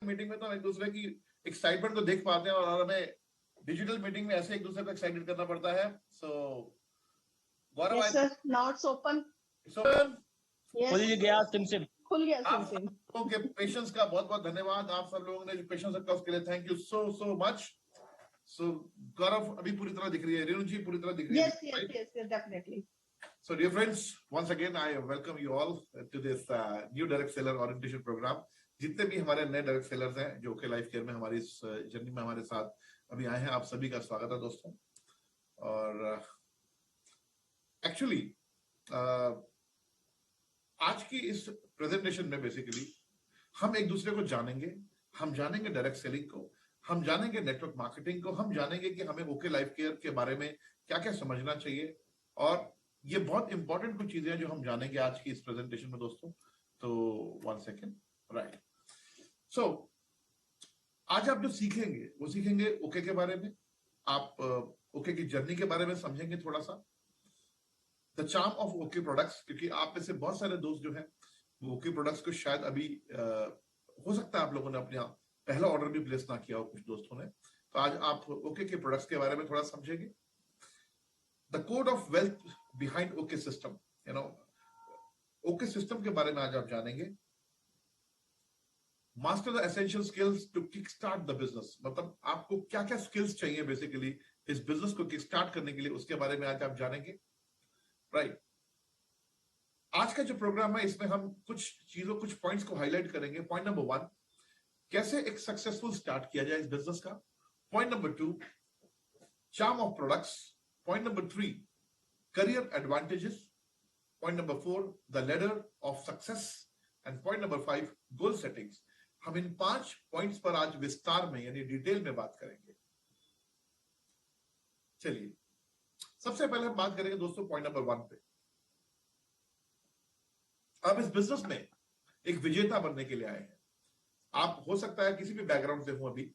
Meeting में तो हम एक दूसरे की एक्साइटमेंट को देख पाते हैं और हमें डिजिटल मीटिंग में ऐसे एक दूसरे को एक्साइटेड करना पड़ता है. सो गौरव, yes sir, now it's open. It's open. Yes, खुल गया सिमसिम. खुल गया आप सिमसिम. लोगों के पेशेंस का बहुत बहुत धन्यवाद. आप सब लोगों ने जो पेशेंस रखा उसके लिए थैंक यू सो मच. सो गौरव अभी पूरी तरह दिख रही है, रेणु जी पूरी तरह दिख रही है. Yes, definitely. So dear friends, once again I welcome you all to this new direct seller orientation program. जितने भी हमारे नए डायरेक्ट सेलर्स हैं जो कि लाइफ केयर में हमारी इस जर्नी में हमारे साथ अभी आए हैं, आप सभी का स्वागत है दोस्तों. और एक्चुअली आज की इस प्रेजेंटेशन में बेसिकली हम एक दूसरे को जानेंगे. हम जानेंगे डायरेक्ट सेलिंग को, हम जानेंगे नेटवर्क मार्केटिंग को, हम जानेंगे कि हमें ओके लाइफ केयर के बारे में क्या क्या समझना चाहिए. और ये बहुत इंपॉर्टेंट कुछ चीजें हैं जो हम जानेंगे आज की इस प्रेजेंटेशन में दोस्तों. तो 1 सेकेंड. राइट. सो आज आप जो सीखेंगे वो सीखेंगे ओके के बारे में. आप ओके की जर्नी के बारे में समझेंगे थोड़ा सा. The charm of okay products, क्योंकि आप में से बहुत सारे दोस्त जो हैं वो ओके प्रोडक्ट्स को शायद अभी हो सकता है आप लोगों ने अपना पहला ऑर्डर भी प्लेस ना किया हो कुछ दोस्तों ने. तो आज आप ओके के प्रोडक्ट्स के बारे में थोड़ा समझेंगे. The code of wealth behind okay system, okay system के बारे में आज आप जानेंगे. Master the essential skills to kick start the business, मतलब आपको क्या क्या स्किल्स चाहिए बेसिकली इस बिजनेस को किक स्टार्ट करने के लिए, उसके बारे में आज आप जानेंगे. राइट. आज का जो प्रोग्राम है इसमें हम कुछ पॉइंट्स को हाईलाइट करेंगे. पॉइंट नंबर 1, कैसे एक सक्सेसफुल स्टार्ट किया जाए इस बिजनेस का. Point number 2, charm of products. Point number 3, career advantages. Point number 4, the ladder of success. And point number 5, goal settings. हम इन 5 पॉइंट्स पर आज विस्तार में यानी डिटेल में बात करेंगे. चलिए सबसे पहले हम बात करेंगे दोस्तों पॉइंट नंबर 1 पे. आप इस बिजनेस में एक विजेता बनने के लिए आए हैं. आप हो सकता है किसी भी बैकग्राउंड से हो, अभी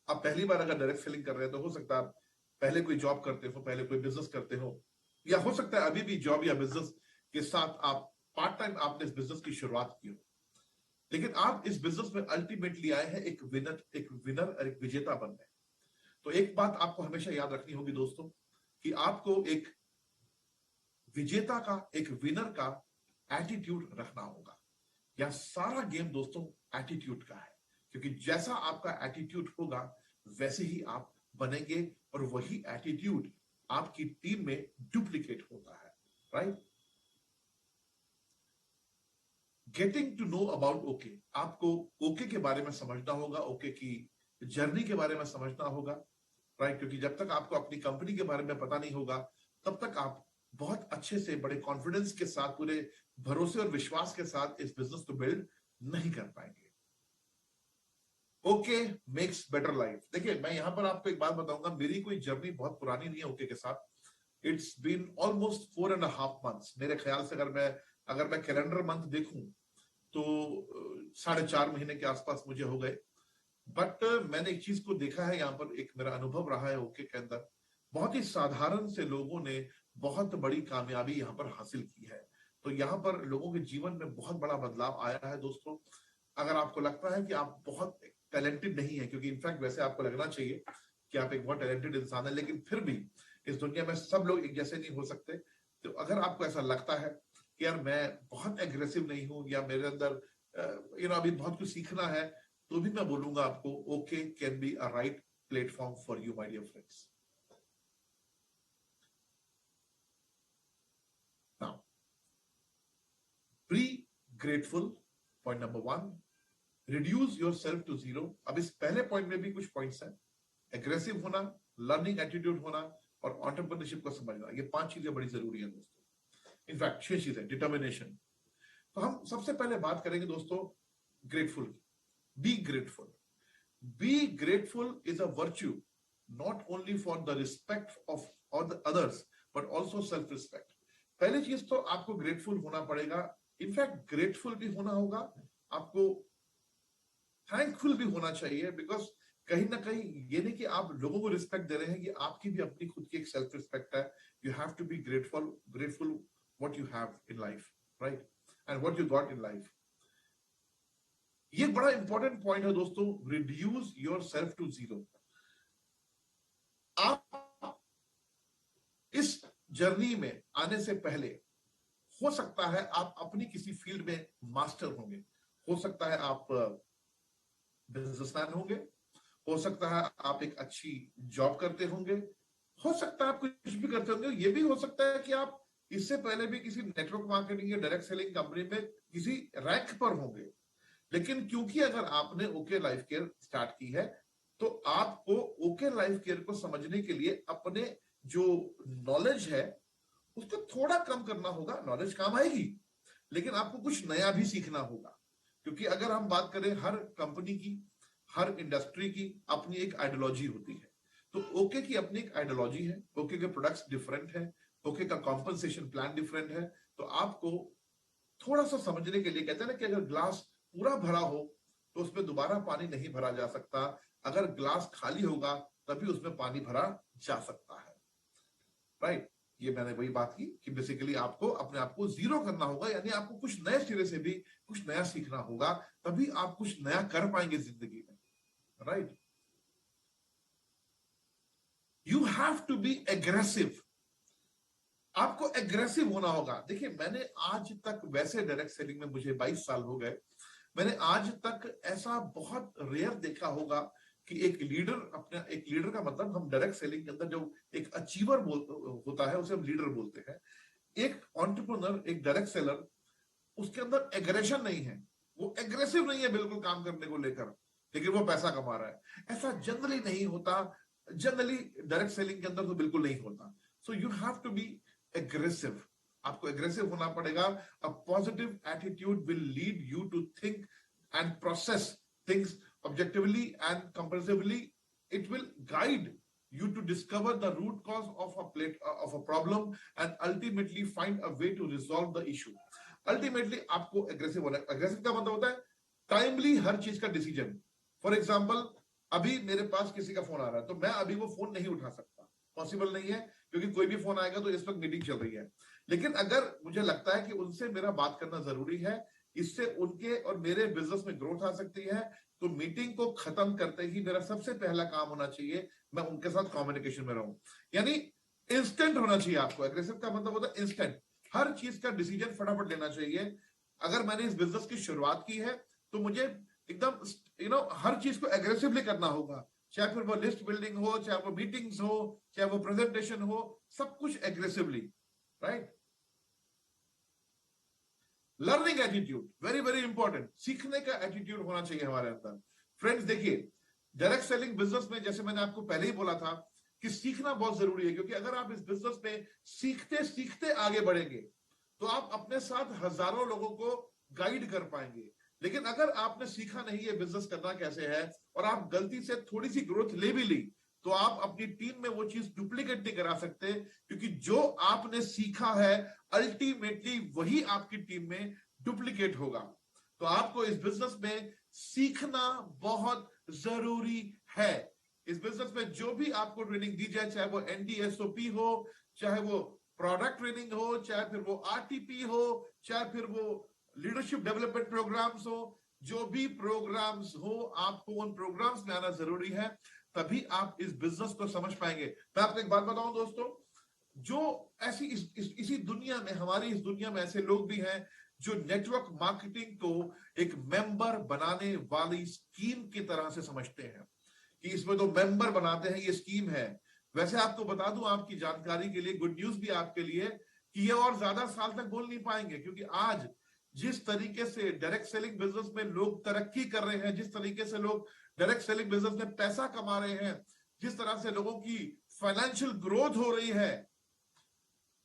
आप पहली बार अगर डायरेक्ट सेलिंग कर रहे हैं तो हो सकता है आप पहले कोई जॉब करते हो, पहले कोई बिजनेस करते हो, या हो सकता है अभी भी जॉब या बिजनेस के साथ आप पार्ट टाइम आपने इस बिजनेस की शुरुआत की हो. लेकिन आप इस बिजनेस में अल्टीमेटली आए हैं एक विनर और एक विजेता बनने. तो एक बात आपको हमेशा याद रखनी होगी दोस्तों कि आपको एक विजेता का, एक विनर का एटीट्यूड रखना होगा. यह सारा गेम दोस्तों एटीट्यूड का है, क्योंकि जैसा आपका एटीट्यूड होगा वैसे ही आप बनेंगे और वही एटीट्यूड आपकी टीम में डुप्लीकेट होता है. Right. Getting to know about OK, आपको ओके के बारे में समझना होगा, ओके की जर्नी के बारे में समझना होगा. राइट. क्योंकि जब तक आपको अपनी कंपनी के बारे में पता नहीं होगा तब तक आप बहुत अच्छे से, बड़े कॉन्फिडेंस के साथ, पूरे भरोसे और विश्वास के साथ इस बिजनेस को बिल्ड नहीं कर पाएंगे. Okay makes better life. देखिए मैं यहां पर आपको एक बात बताऊंगा, मेरी कोई जर्नी बहुत पुरानी नहीं है ओके के साथ. It's been almost 4.5 months. मेरे ख्याल से अगर मैं कैलेंडर मंथ देखूं तो 4.5 महीने के आसपास मुझे हो गए. बट मैंने एक चीज को देखा है, यहाँ पर एक मेरा अनुभव रहा है ओके के अंदर. बहुत ही साधारण से लोगों ने बहुत बड़ी कामयाबी यहाँ पर हासिल की है. तो यहाँ पर लोगों के जीवन में बहुत बड़ा बदलाव आया है दोस्तों. अगर आपको लगता है कि आप बहुत टैलेंटेड नहीं है, क्योंकि इनफैक्ट वैसे आपको लगना चाहिए कि आप एक बहुत टैलेंटेड इंसान है, लेकिन फिर भी इस दुनिया में सब लोग एक जैसे नहीं हो सकते. तो अगर आपको ऐसा लगता है कि यार मैं बहुत एग्रेसिव नहीं हूं या मेरे अंदर अभी बहुत कुछ सीखना है, तो भी मैं बोलूंगा आपको OK can be a right platform for you my dear friends. Now be grateful. Point number 1, reduce yourself to 0. अब इस पहले पॉइंट में भी कुछ पॉइंट्स हैं. एग्रेसिव होना, लर्निंग एटीट्यूड होना और एंटरप्रेन्योरशिप को समझना. ये 5 चीजें बड़ी जरूरी है दोस्तों. इनफैक्ट 6 चीजें. डिटर्मिनेशन. तो हम सबसे पहले बात करेंगे दोस्तों ग्रेटफुल की. Be grateful. Be grateful is a virtue not only for the respect of और the others but also self respect. पहली चीज तो आपको ग्रेटफुल होना पड़ेगा. इनफैक्ट ग्रेटफुल भी होना होगा, आपको थैंकफुल भी होना चाहिए. बिकॉज कहीं ना कहीं ये नहीं कि आप लोगों को रिस्पेक्ट दे रहे हैं, ये आपकी भी अपनी खुद की एक सेल्फ रिस्पेक्ट है. You have to be grateful what you have in life, right? And what you got in life. ये बड़ा इंपॉर्टेंट पॉइंट है दोस्तों, reduce your self to zero. आप इस जर्नी में आने से पहले हो सकता है आप अपनी किसी फील्ड में मास्टर होंगे, हो सकता है आप बिजनेसमैन होंगे, हो सकता है आप एक अच्छी जॉब करते होंगे, हो सकता है आप कुछ भी करते होंगे, ये भी हो सकता है कि आप इससे पहले भी किसी नेटवर्क मार्केटिंग या डायरेक्ट सेलिंग कंपनी में किसी रैंक पर होंगे। लेकिन क्योंकि अगर आपने ओके लाइफ केयर स्टार्ट की है, तो आपको ओके लाइफ केयर को समझने के लिए अपने जो नॉलेज है उसको थोड़ा कम करना होगा। नॉलेज काम आएगी, लेकिन आपको कुछ नया भी सीखना होगा। क्योंकि अगर हम बात करें, हर कंपनी की, हर इंडस्ट्री की अपनी एक आइडियोलॉजी होती है। तो ओके की अपनी एक आइडियोलॉजी है, ओके के प्रोडक्ट्स डिफरेंट है, ओके का कॉम्पनसेशन प्लान डिफरेंट है। तो आपको थोड़ा सा समझने के लिए, कहते हैं ना कि अगर ग्लास पूरा भरा हो तो उसमें दोबारा पानी नहीं भरा जा सकता, अगर ग्लास खाली होगा तभी उसमें पानी भरा जा सकता है, राइट। ये मैंने वही बात की कि बेसिकली आपको अपने आप को जीरो करना होगा, यानी आपको कुछ नए सिरे से भी कुछ नया सीखना होगा, तभी आप कुछ नया कर पाएंगे जिंदगी में, right. You have to be aggressive, आपको एग्रेसिव होना होगा। देखिए, मैंने आज तक, वैसे डायरेक्ट सेलिंग में मुझे 22 साल हो गए, मैंने आज तक ऐसा बहुत रेयर देखा होगा कि एक लीडर, अपना एक लीडर का मतलब, हम डायरेक्ट सेलिंग के अंदर जो एक अचीवर होता है उसे हम लीडर बोलते हैं। एक एंटरप्रेन्योर, एक डायरेक्ट सेलर, उसके अंदर एग्रेशन नहीं है, वो एग्रेसिव नहीं है बिल्कुल काम करने को लेकर, लेकिन वो पैसा कमा रहा है। ऐसा जनरली नहीं होता, जनरली डायरेक्ट सेलिंग के अंदर तो बिल्कुल नहीं होता। So you have to be aggressive, आपको एग्रेसिव होना पड़ेगा। A positive attitude will lead you to think and process things objectively and comparatively. It will guide you to discover the root cause of a problem and ultimately find a way to resolve the issue. Ultimately आपको aggressive होना है। Aggressive का मतलब होता है timely हर चीज का decision. For example, अभी मेरे पास किसी का फोन आ रहा है, तो मैं अभी वो फोन नहीं उठा सकता, पॉसिबल नहीं है, क्योंकि कोई भी फोन आएगा तो इस वक्त मीटिंग चल रही है। लेकिन अगर मुझे लगता है कि उनसे मेरा बात करना जरूरी है, इससे उनके और मेरे बिजनेस में ग्रोथ आ सकती है, तो मीटिंग को खत्म करते ही मेरा सबसे पहला काम होना चाहिए, मैं उनके साथ कम्युनिकेशन में रहूं। यानी इंस्टेंट होना चाहिए आपको। एग्रेसिव का मतलब होता है इंस्टेंट, हर चीज का डिसीजन फटाफट लेना चाहिए। अगर मैंने इस बिजनेस की शुरुआत की है तो मुझे एकदम हर चीज को एग्रेसिवली करना होगा, चाहे फिर वो लिस्ट बिल्डिंग हो, चाहे वो मीटिंग्स हो, चाहे वो प्रेजेंटेशन हो, सब कुछ aggressively, right. Learning attitude very very important, सीखने का एटीट्यूड होना चाहिए हमारे अंदर। फ्रेंड्स देखिए, डायरेक्ट सेलिंग बिजनेस में, जैसे मैंने आपको पहले ही बोला था कि सीखना बहुत जरूरी है, क्योंकि अगर आप इस बिजनेस में सीखते सीखते आगे बढ़ेंगे तो आप अपने साथ हजारों लोगों को गाइड कर पाएंगे। लेकिन अगर आपने सीखा नहीं है बिजनेस करना कैसे है, और आप गलती से थोड़ी सी ग्रोथ ले भी ली, तो आप अपनी टीम में वो चीज डुप्लीकेट नहीं करा सकते, क्योंकि जो आपने सीखा है अल्टीमेटली वही आपकी टीम में डुप्लीकेट होगा। तो आपको इस बिजनेस में सीखना बहुत जरूरी है। इस बिजनेस में जो भी आपको ट्रेनिंग दी जाए, चाहे वो NDSOP हो, चाहे वो प्रोडक्ट ट्रेनिंग हो, चाहे फिर वो RTP हो, चाहे फिर वो लीडरशिप डेवलपमेंट प्रोग्राम्स हो, जो भी प्रोग्राम्स हो, आपको उन प्रोग्राम्स में आना जरूरी है, तभी आप इस बिजनेस को समझ पाएंगे। मैं आपको एक बात बताऊं दोस्तों, जो ऐसी इसी दुनिया में, हमारी इस दुनिया में ऐसे लोग भी हैं जो नेटवर्क मार्केटिंग को एक मेंबर बनाने वाली स्कीम की तरह से समझते हैं कि इसमें तो मेंबर बनाते हैं, ये स्कीम है। वैसे आपको बता दूं, आपकी जानकारी के लिए, गुड न्यूज भी आपके लिए, कि ये और ज्यादा साल तक बोल नहीं पाएंगे, क्योंकि आज जिस तरीके से डायरेक्ट सेलिंग बिजनेस में लोग तरक्की कर रहे हैं, जिस तरीके से लोग डायरेक्ट सेलिंग बिजनेस में पैसा कमा रहे हैं, जिस तरह से लोगों की फाइनेंशियल ग्रोथ हो रही है,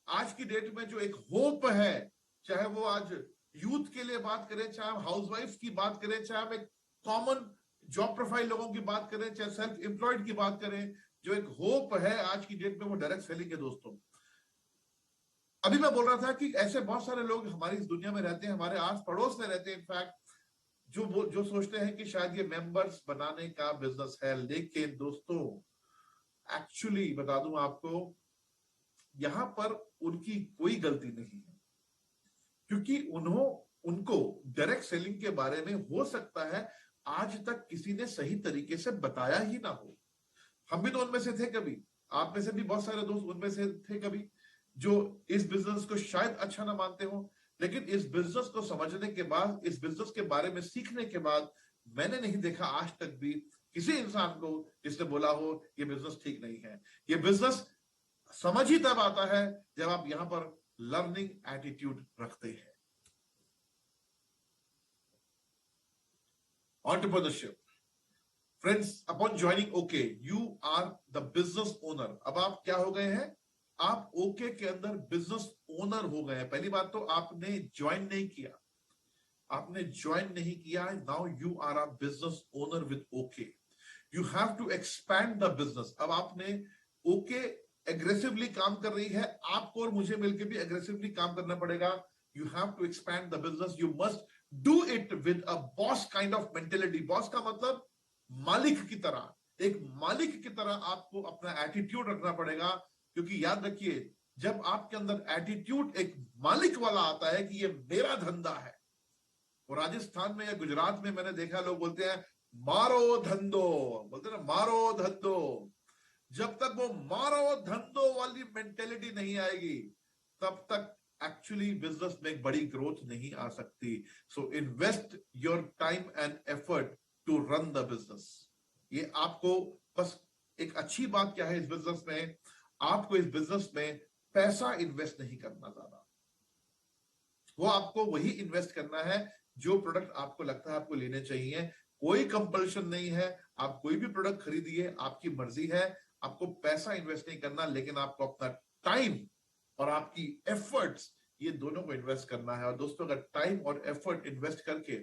आज की डेट में जो एक होप है, चाहे वो आज यूथ के लिए बात करें, चाहे हम हाउसवाइफ की बात करें, चाहे हम एक कॉमन जॉब प्रोफाइल लोगों की बात करें, चाहे सेल्फ एम्प्लॉयड की बात करें, जो एक होप है आज की डेट में, वो डायरेक्ट सेलिंग है दोस्तों। अभी मैं बोल रहा था कि ऐसे बहुत सारे लोग हमारी इस दुनिया में रहते हैं, हमारे आस पड़ोस में रहते हैं इनफैक्ट, जो सोचते हैं कि शायद ये मेंबर्स बनाने का बिजनेस है। लेकिन दोस्तों, एक्चुअली बता दूं आपको, यहां पर उनकी कोई गलती नहीं है, क्योंकि उनको डायरेक्ट सेलिंग के बारे में हो सकता है आज तक किसी ने सही तरीके से बताया ही ना हो। हम भी तो उनमें से थे कभी, आप में से भी बहुत सारे दोस्त उनमें से थे कभी, जो इस बिजनेस को शायद अच्छा ना मानते हो, लेकिन इस बिजनेस को समझने के बाद, इस बिजनेस के बारे में सीखने के बाद, मैंने नहीं देखा आज तक भी किसी इंसान को जिसने बोला हो ये बिजनेस ठीक नहीं है। ये बिजनेस समझ ही तब आता है जब आप यहां पर लर्निंग एटीट्यूड रखते हैं। Entrepreneurship, friends, upon joining OK you are the business owner. अब आप क्या हो गए हैं? आप ओके के अंदर बिजनेस ओनर हो गए हैं। पहली बात तो आपने ज्वाइन नहीं किया, आपने ज्वाइन नहीं किया, now you are a business owner with OK. You have to expand the business. अब आपने ओके एग्रेसिवली काम कर रही है, आपको और मुझे मिलकर भी एग्रेसिवली काम करना पड़ेगा। You have to expand the business, you must do it with a boss kind of mentality. Boss का मतलब मालिक की तरह, एक मालिक की तरह आपको अपना एटीट्यूड रखना पड़ेगा। क्योंकि याद रखिए, जब आपके अंदर एटीट्यूड एक मालिक वाला आता है कि ये मेरा धंधा है, और राजस्थान में या गुजरात में मैंने देखा लोग बोलते हैं मारो धंधो, बोलते हैं ना मारो धंधो। जब तक वो मारो धंधो वाली मेंटेलिटी नहीं आएगी तब तक एक्चुअली बिजनेस में एक बड़ी ग्रोथ नहीं आ सकती। So invest your time and effort to run the business. ये आपको बस एक अच्छी बात क्या है इस बिजनेस में, आपको इस बिजनेस में पैसा इन्वेस्ट नहीं करना ज्यादा, वो आपको वही इन्वेस्ट करना है जो प्रोडक्ट आपको लगता है आपको लेने चाहिए। कोई कंपल्शन नहीं है, आप कोई भी प्रोडक्ट खरीदिए, आपकी मर्जी है, आपको पैसा इन्वेस्ट नहीं करना, लेकिन आपको अपना टाइम और आपकी एफर्ट्स, ये दोनों को इन्वेस्ट करना है। और दोस्तों, अगर टाइम और एफर्ट इन्वेस्ट करके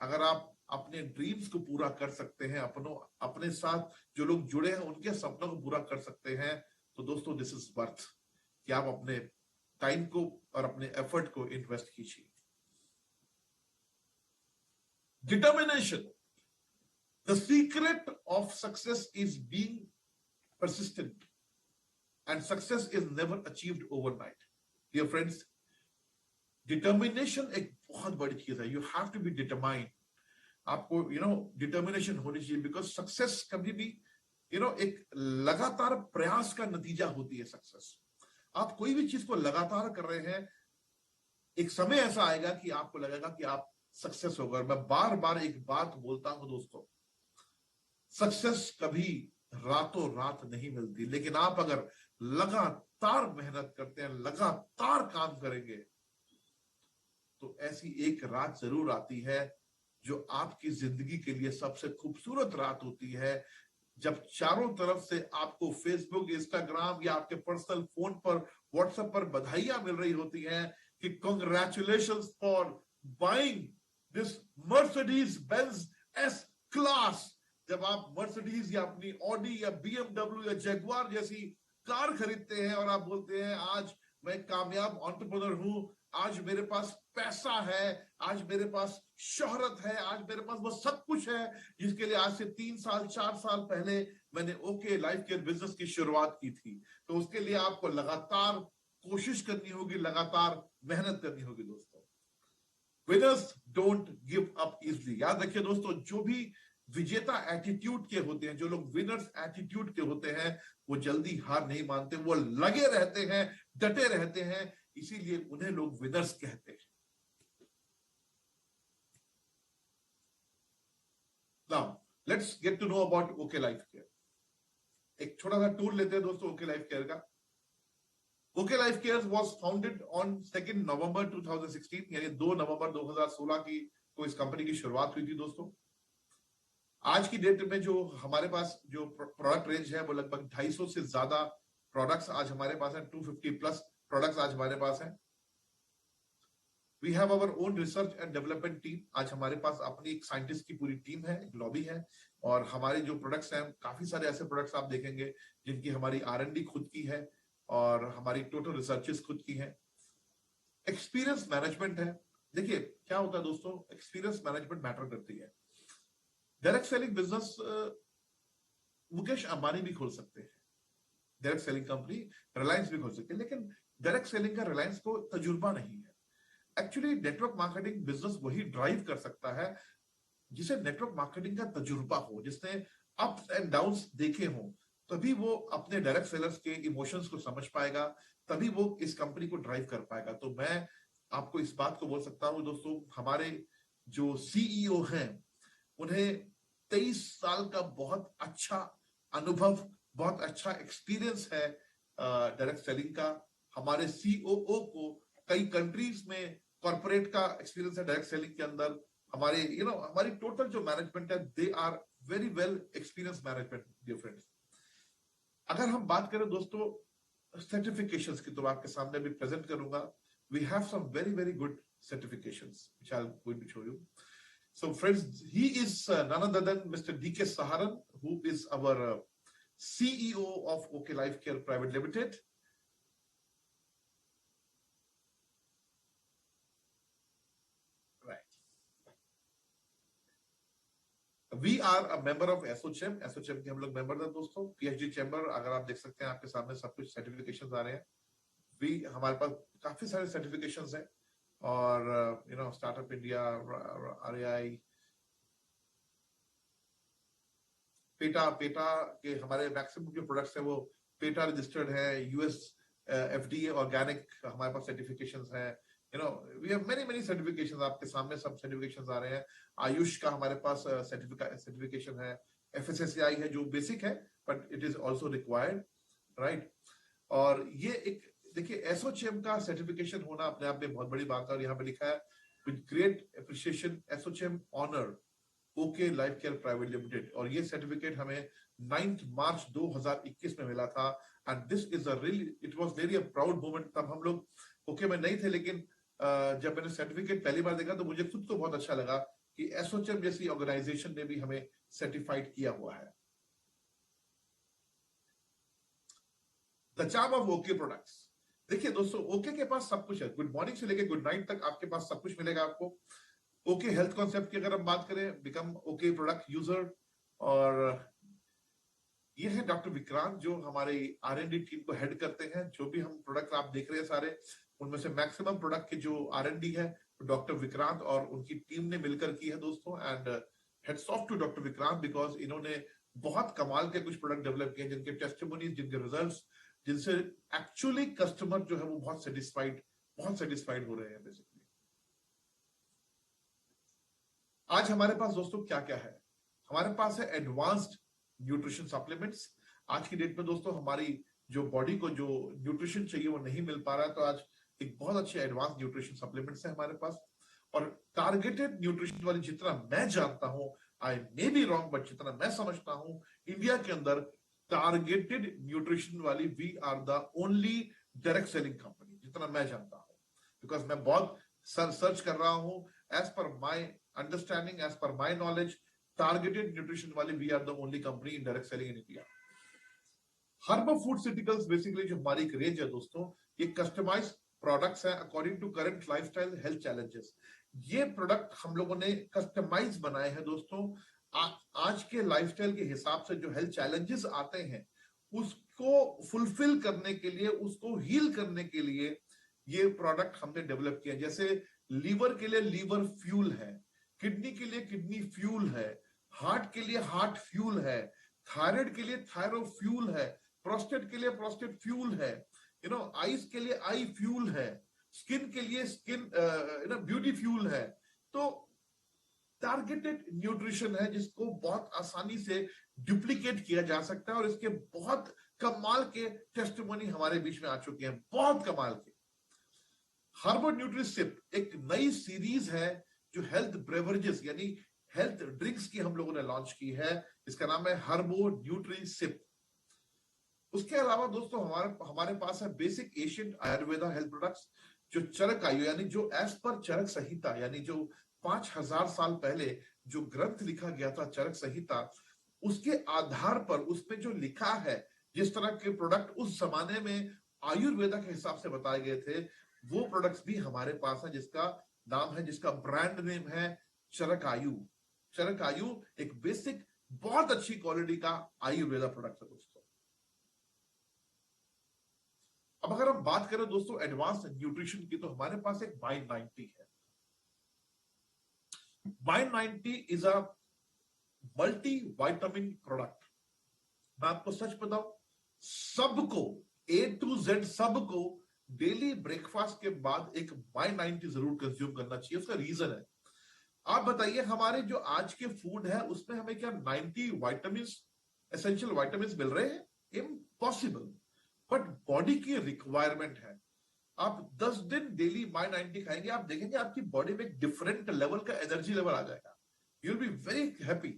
अगर आप अपने ड्रीम्स को पूरा कर सकते हैं, अपने साथ जो लोग जुड़े हैं उनके सपनों को पूरा कर सकते हैं, तो दोस्तों दिस इज वर्थ कि आप अपने टाइम को और अपने एफर्ट को इन्वेस्ट कीजिए। Determination, the secret of success is being persistent, and success is never achieved overnight. Dear friends, determination एक बहुत बड़ी चीज है। You have to be determined. आपको determination होनी चाहिए, because success कभी भी एक लगातार प्रयास का नतीजा होती है सक्सेस। आप कोई भी चीज को लगातार कर रहे हैं, एक समय ऐसा आएगा कि आपको लगेगा कि आप सक्सेस हो गए। मैं बार बार एक बात बोलता हूं दोस्तों, सक्सेस कभी रातों रात नहीं मिलती, लेकिन आप अगर लगातार मेहनत करते हैं, लगातार काम करेंगे, तो ऐसी एक रात जरूर आती है जो आपकी जिंदगी के लिए सबसे खूबसूरत रात होती है, जब चारों तरफ से आपको फेसबुक, इंस्टाग्राम या आपके पर्सनल फोन पर, व्हाट्सएप पर बधाइयां मिल रही होती हैं कि congratulations for buying this Mercedes Benz S class. जब आप मर्सिडीज या अपनी ऑडी या बीएमडब्ल्यू या जगुआर जैसी कार खरीदते हैं और आप बोलते हैं आज मैं कामयाब एंटरप्रेन्योर हूं, आज मेरे पास पैसा है, आज मेरे पास शोहरत है, आज मेरे पास वो सब कुछ है जिसके लिए आज से 3 साल 4 साल पहले मैंने ओके लाइफ केयर बिजनेस की शुरुआत की थी। तो उसके लिए आपको लगातार कोशिश करनी होगी, लगातार मेहनत करनी होगी दोस्तों। Winners don't give up easily. याद रखिए दोस्तों, जो भी विजेता एटीट्यूड के होते हैं, जो लोग विनर्स एटीट्यूड के होते हैं, वो जल्दी हार नहीं मानते, वो लगे रहते हैं, डटे रहते हैं, इसीलिए उन्हें लोग विनर्स कहते हैं। Now let's get to know about OK life care. एक छोटा सा टूर लेते हैं दोस्तों ओके लाइफ केयर का। OK life care was founded on 2 November 2016, यानी 2 नवंबर 2016 की को इस कंपनी की शुरुआत हुई थी दोस्तों। आज की डेट में जो हमारे पास जो प्रोडक्ट रेंज है वो लगभग 250 से ज्यादा प्रोडक्ट्स आज हमारे पास हैं, 250 प्लस प्रोडक्ट्स आज हमारे पास हैं। We have our own research and development team. आज हमारे पास अपनी एक साइंटिस्ट की पूरी टीम है, एक लॉबी है, और हमारे जो प्रोडक्ट्स हैं, काफी सारे ऐसे प्रोडक्ट्स आप देखेंगे जिनकी हमारी R&D खुद की है और हमारी टोटल रिसर्चेस खुद की है। एक्सपीरियंस मैनेजमेंट है। देखिए क्या होता है दोस्तों, एक्सपीरियंस मैनेजमेंट मैटर करती है। Direct selling business Mukesh Ambani भी खोल सकते हैं, डायरेक्ट सेलिंग कंपनी रिलायंस भी खोल सकते हैं, लेकिन डायरेक्ट सेलिंग का रिलायंस को तजुर्बा नहीं है। एक्चुअली नेटवर्क मार्केटिंग बिजनेस वही ड्राइव कर सकता है जिसे नेटवर्क मार्केटिंग का तजुर्बा हो, जिसने अप्स एंड डाउन्स देखे हों, तभी वो अपने डायरेक्ट सेलर्स के इमोशंस को समझ पाएगा, तभी वो इस कंपनी को ड्राइव कर पाएगा। तो मैं आपको इस बात को बोल सकता हूं दोस्तों, हमारे जो सीईओ हैं उन्हें 23 साल का बहुत अच्छा अनुभव, बहुत अच्छा एक्सपीरियंस है डायरेक्ट सेलिंग का। हमारे सीओओ को कई कंट्रीज में कॉर्पोरेट का एक्सपीरियंस है डायरेक्ट सेलिंग के अंदर। हमारे हमारी टोटल जो मैनेजमेंट है, they are very well experience management dear friends. अगर हम बात करें दोस्तों सर्टिफिकेशंस की, तो आपके सामने भी प्रेजेंट करूंगा। We have some very very good certifications which I am going to show you. So friends, he is none other than Mr. D.K. Saharan, who is our CEO of OK Life Care Private Limited. Right. We are a member of ASSOCHAM. ASSOCHAM के हम लोग member हैं दोस्तों। PhD chamber, अगर आप देख सकते हैं आपके सामने सब कुछ सर्टिफिकेशंस आ रहे हैं। हमारे पास काफी सारे सर्टिफिकेशंस हैं और स्टार्टअप इंडिया, RAI, पेटा के हमारे मैक्सिमम जो प्रोडक्ट्स हैं वो पेटा रजिस्टर्ड है, यूएस FDA ऑर्गेनिक हमारे पास सर्टिफिकेशंस हैं। वी हैव मेनी सर्टिफिकेशंस, आपके सामने सब सर्टिफिकेशंस आ रहे हैं। आयुष का हमारे पास सर्टिफिकेशन है, FSSAI है जो बेसिक है but it is also required, right. और ये एक देखिए एसोचेम का सर्टिफिकेशन होना अपने आप में बहुत बड़ी बात है। और यहाँ पे लिखा है with great appreciation ASSOCHAM honour OK life care private limited. और ये सर्टिफिकेट हमें 9 मार्च 2021 में मिला था and this is a really, it was really a proud moment. तब हम लोग ओके में नहीं थे, लेकिन जब मैंने सर्टिफिकेट पहली बार देखा तो मुझे खुद को बहुत अच्छा लगा कि एसोचेम जैसी ऑर्गेनाइजेशन ने भी हमें सर्टिफाइड किया हुआ है। The charm of okay products. देखिए दोस्तों, ओके के पास सब कुछ है, गुड मॉर्निंग से लेकर गुड नाइट तक आपके पास सब कुछ मिलेगा आपको। ओके हेल्थ कॉन्सेप्ट की अगर हम बात करें, बिकम ओके प्रोडक्ट यूजर। और ये है डॉक्टर विक्रांत जो हमारे R&D टीम को हेड करते हैं। जो भी हम प्रोडक्ट आप देख रहे हैं सारे, उनमें से मैक्सिमम प्रोडक्ट की जो R&D है डॉक्टर विक्रांत और उनकी टीम ने मिलकर की है दोस्तों। And heads off to doctor Vikrant because इन्होंने बहुत कमाल के कुछ प्रोडक्ट डेवलप किए जिनके टेस्टिमोनीज, जिनके रिजल्ट्स, जिनसे एक्चुअली कस्टमर जो है वो बहुत सेटिस्फाइड हो रहे हैं बेसिकली। आज हमारे पास दोस्तों क्या क्या है? हमारे पास है एडवांस्ड न्यूट्रिशन सप्लीमेंट्स। आज की डेट में दोस्तों हमारी जो बॉडी को जो न्यूट्रिशन चाहिए वो नहीं मिल पा रहा है, तो आज एक बहुत अच्छे एडवांस न्यूट्रिशन सप्लीमेंट्स है हमारे पास। और टारगेटेड न्यूट्रिशन वाली, जितना मैं जानता हूं, I may be wrong but जितना मैं समझता हूं, इंडिया के अंदर टारगेटेड न्यूट्रिशन वाली we are the only direct selling company, जितना मैं जानता हूं। बिकॉज मैं बहुत सर्च कर रहा हूं, as per my understanding, as per my knowledge, targeted nutrition वाली we are the only company in direct selling in India. Herbal foodceuticals basically जो हमारी एक रेंज है दोस्तों, ये कस्टमाइज प्रोडक्ट्स हैं according to current lifestyle health challenges. ये product हम लोगों ने कस्टमाइज बनाए हैं दोस्तों। आज के लाइफस्टाइल के हिसाब से जो हेल्थ चैलेंजेस आते हैं उसको फुलफिल करने के लिए, उसको हील करने के लिए ये प्रोडक्ट हमने डेवलप किया। जैसे लीवर के लिए लीवर फ्यूल है, किडनी के लिए किडनी फ्यूल है, हार्ट के लिए हार्ट फ्यूल है, थायराइड के लिए थायराइड फ्यूल है, प्रोस्टेट के लिए प्रोस्टेट फ्यूल है, आईज के लिए आई फ्यूल है, स्किन के लिए स्किन ब्यूटी फ्यूल है। तो टारगेटेड न्यूट्रिशन है जिसको बहुत आसानी से डुप्लीकेट किया जा सकता है और इसके बहुत कमाल के टेस्टिमोनी हमारे बीच में आ चुके हैं, बहुत कमाल के। हर्बल न्यूट्रिसिप एक नई सीरीज है जो हेल्थ ब्रेवरेजेस यानी हेल्थ ड्रिंक्स की हम लोगों ने लॉन्च की है। इसका नाम है हर्बो न्यूट्रिसिप। उसके अलावा दोस्तों हमारे पास है basic Asian Ayurveda health products, जो चरक आयु यानी जो एज पर चरक संहिता, यानी जो 5000 साल पहले जो ग्रंथ लिखा गया था चरक संहिता, उसके आधार पर उसमें जो लिखा है, जिस तरह के प्रोडक्ट उस जमाने में आयुर्वेदा के हिसाब से बताए गए थे, वो प्रोडक्ट्स भी हमारे पास है, जिसका नाम है, जिसका ब्रांड नेम है चरक आयु। चरक आयु एक बेसिक बहुत अच्छी क्वालिटी का आयुर्वेदा प्रोडक्ट है दोस्तों। अब अगर हम बात करें दोस्तों एडवांस न्यूट्रिशन की, तो हमारे पास एक माइंड 90 है। Mind 90 is a multi vitamin product. मैं आपको सच बताऊं, सबको A to Z सबको डेली ब्रेकफास्ट के बाद एक माइंड 90 जरूर कंज्यूम करना चाहिए। उसका रीजन है, आप बताइए हमारे जो आज के फूड है उसमें हमें क्या 90 विटामिन, एसेंशियल विटामिन मिल रहे हैं? इम्पॉसिबल। बट बॉडी की रिक्वायरमेंट है। आप 10 दिन डेली माई 90 खाएंगे, आप देखेंगे आपकी बॉडी में एक डिफरेंट लेवल का एनर्जी लेवल आ जाएगा। You will be very happy.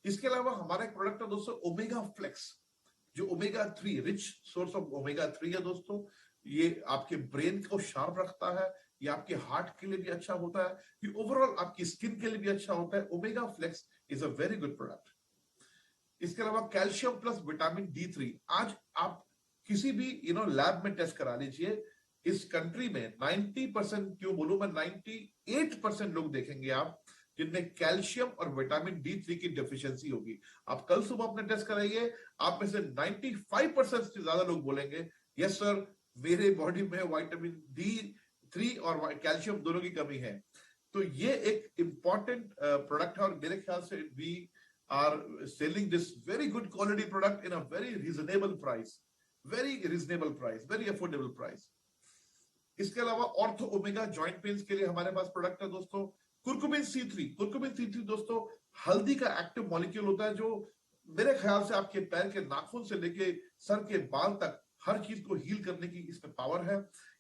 इसके अलावा हमारा एक प्रोडक्ट है दोस्तों ओमेगा फ्लेक्स, जो omega 3 rich source of omega 3 है दोस्तों। ये आपके ब्रेन को शार्प रखता है, ये आपके हार्ट के लिए भी अच्छा होता है, ये ओवरऑल आपकी स्किन के लिए भी अच्छा होता है। Omega Flex is a very good product. इसके अलावा कैल्शियम प्लस विटामिन D3, आज आप किसी भी लैब में टेस्ट करा लीजिए, इस कंट्री में 90%, क्यों बोलूं मैं, 98% लोग देखेंगे आप जिनमें कैल्शियम और विटामिन D3 की डेफिशिएंसी होगी। आप कल सुबह अपने टेस्ट कराइए, आप में से 95% से ज्यादा लोग बोलेंगे यस सर, मेरे बॉडी में विटामिन D3 और कैल्शियम दोनों की कमी है। तो ये एक इंपॉर्टेंट प्रोडक्ट है, और मेरे ख्याल से we are selling this very good quality product in a very reasonable price, very affordable price. इसके अलावा ऑर्थो ओमेगा जॉइंट पेन्स के लिए हमारे पास प्रोडक्ट है दोस्तों कुरकुमिन C3। कुरकुमिन C3 दोस्तों हल्दी का एक्टिव मॉलिक्यूल होता है, जो मेरे ख्याल से आपके पैर के नाखून से लेके सर के बाल तक हर चीज को हील करने की इसमें पावर है।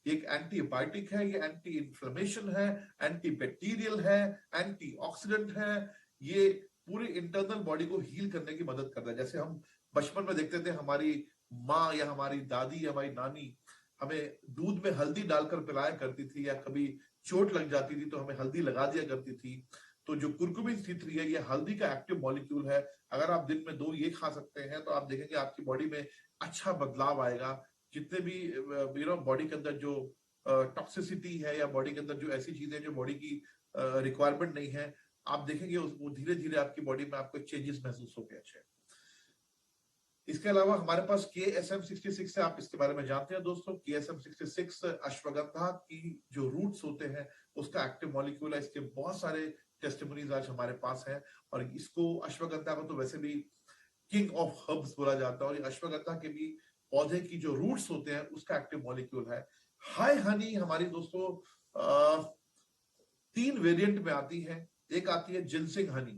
एक एंटीबायोटिक है, ये एंटी इन्फ्लेमेशन है, एंटीबैक्टीरियल है, एंटीऑक्सीडेंट है। ये पूरे इंटरनल बॉडी को हील करने की मदद करता है। जैसे हम बचपन में देखते थे, हमारी माँ या हमारी दादी या हमारी नानी हमें दूध में हल्दी डालकर पिलाया करती थी, या कभी चोट लग जाती थी तो हमें हल्दी लगा दिया करती थी। तो जो कुरकुमिन C3 है, ये हल्दी का एक्टिव मॉलिक्यूल है। अगर आप दिन में 2 ये खा सकते हैं तो आप देखेंगे आपकी बॉडी में अच्छा बदलाव आएगा। जितने भी बॉडी के अंदर जो टॉक्सिसिटी है, या बॉडी के अंदर जो ऐसी चीजें जो बॉडी की रिक्वायरमेंट नहीं है, आप देखेंगे वो धीरे धीरे आपकी बॉडी में आपको चेंजेस महसूस होंगे अच्छे। इसके अलावा हमारे पास KSM-66 है, आप इसके बारे में जानते हैं दोस्तों। KSM-66 अश्वगंधा की जो रूट्स होते हैं उसका एक्टिव मॉलिक्यूल है। इसके बहुत सारे टेस्टिमोनीज आज हमारे पास हैं, और इसको अश्वगंधा को तो वैसे भी किंग ऑफ हर्ब्स बोला जाता है, और ये अश्वगंधा के भी पौधे की जो रूट्स होते हैं उसका एक्टिव मॉलिक्यूल है। हाई हनी हमारी दोस्तों 3 वेरिएंट में आती है। एक आती है जिनसिंग हनी,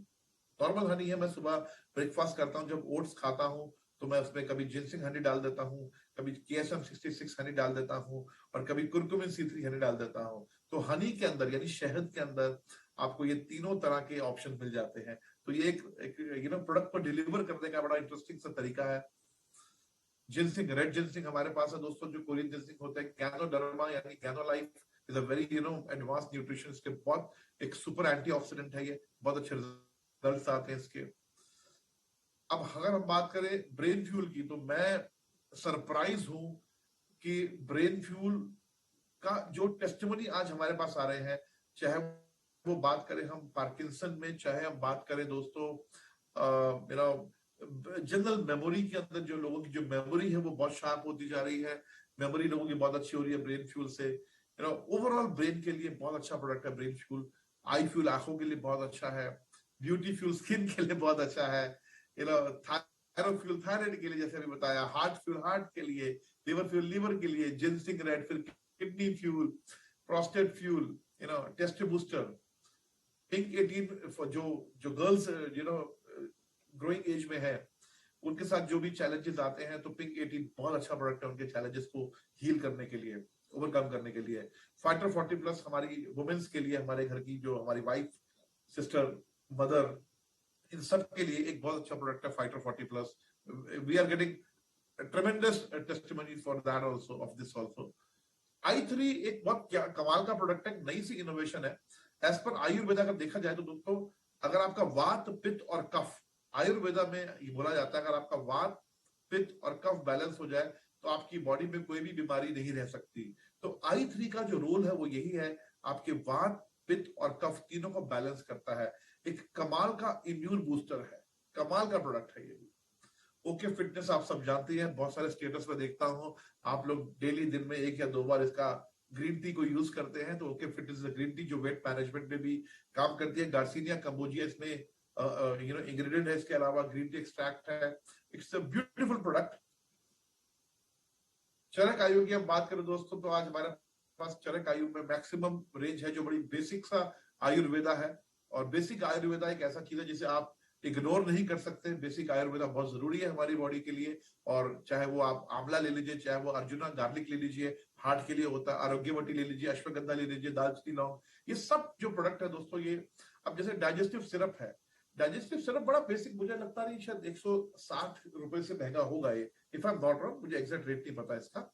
नॉर्मल हनी है, मैं सुबह ब्रेकफास्ट करता हूं, जब ओट्स खाता हूं तो मैं उसमें कभी जिनसिंग हनी डाल देता हूं, कभी KSM-66 हनी डाल देता हूं, और कभी कुरकुमिन C3 हनी डाल देता हूं। तो हनी के अंदर यानी शहद के अंदर आपको ये तीनों तरह के ऑप्शन मिल जाते हैं। तो ये एक प्रोडक्ट को डिलीवर करने का बड़ा इंटरेस्टिंग सा तरीका है। जिनसिंग, रेड जिनसिंग हमारे पास है दोस्तों, जो कोरियन जिनसिंग होता है। गैनोडर्मा यानी Ganolife is a very advance nutrition, इसके बहुत एक सुपर एंटीऑक्सीडेंट है, ये बहुत अच्छे रिजल्ट्स आते हैं इसके। अब अगर हम बात करें ब्रेन फ्यूल की, तो मैं सरप्राइज हूं कि ब्रेन फ्यूल का जो टेस्टिमोनी आज हमारे पास आ रहे हैं, चाहे वो बात करें हम पार्किंसन में, चाहे हम बात करें दोस्तों जनरल मेमोरी के अंदर, जो लोगों की जो मेमोरी है वो बहुत शार्प होती जा रही है, मेमोरी लोगों की बहुत अच्छी हो रही है ब्रेन फ्यूल से। ओवरऑल ब्रेन के लिए बहुत अच्छा प्रोडक्ट है ब्रेन फ्यूल। आई फ्यूल आंखों के लिए बहुत अच्छा है, ब्यूटी फ्यूल स्किन के लिए बहुत अच्छा है, थायरोफ्यूल थायराइड के लिए जैसे अभी बताया, हार्ट फ्यूल हार्ट के लिए, लिवर फ्यूल लिवर के लिए, जिनसिंग रेड, फिर kidney fuel, prostate fuel, test booster, pink 18 for जो गर्ल्स ग्रोइंग एज में है, उनके साथ जो भी चैलेंजेस आते हैं, तो पिंक 18 बहुत अच्छा प्रोडक्ट है उनके चैलेंजेस को हील करने के लिए, ओवरकम करने के लिए। फाइटर 40 प्लस हमारी वुमेन्स के लिए, हमारे घर की जो हमारी वाइफ, सिस्टर, मदर, इन सब के लिए एक बहुत अच्छा प्रोडक्ट है fighter 40 plus. We are getting tremendous testimony for that also, of this also. I3 एक बहुत कमाल का प्रोडक्ट है, नई सी इनोवेशन है। एज पर आयुर्वेदा अगर देखा जाए तो दोस्तों, अगर आपका वात, पित्त और कफ, आयुर्वेदा में ये बोला जाता है, अगर आपका वात, पित्त और कफ बैलेंस हो जाए तो आपकी बॉडी में कोई भी बीमारी नहीं रह सकती। तो I3 का जो रोल है वो यही है, आपके वात, पित्त और कफ तीनों को बैलेंस करता है। एक कमाल का इम्यून बूस्टर है, कमाल का प्रोडक्ट है ये भी। ओके फिटनेस आप सब जानते हैं, बहुत सारे स्टेटस में देखता हूं आप लोग डेली दिन में 1 या 2 बार इसका ग्रीन टी को यूज करते हैं। तो ओके फिटनेस ग्रीन टी जो वेट मैनेजमेंट में भी काम करती है। गार्सिनिया कंबोजिया इसमें इंग्रेडिएंट है, इसके अलावा ग्रीन टी एक्सट्रैक्ट है। It's a beautiful product. Charak Ayu की हम बात करें दोस्तों, तो आज हमारे पास चरक आयु में मैक्सिमम रेंज है, जो बड़ी बेसिक सा आयुर्वेदा है। और बेसिक आयुर्वेदा एक ऐसा चीज है जिसे आप इग्नोर नहीं कर सकते। बेसिक आयुर्वेदा बहुत जरूरी है हमारी बॉडी के लिए। और चाहे वो आप आंवला ले लीजिए, चाहे वो अर्जुना गार्लिक ले लीजिए, हार्ट के लिए होता है, आरोग्यवटी ले लीजिए, अश्वगंधा ले लीजिए, दालचीनी लौंग, ये सब जो प्रोडक्ट है दोस्तों, ये अब जैसे डाइजेस्टिव सिरप है, डाइजेस्टिव सिरप बड़ा बेसिक, मुझे लगता नहीं शायद 160 रुपए से महंगा होगा ये, if I am not wrong, मुझे एग्जैक्ट रेट नहीं पता इसका।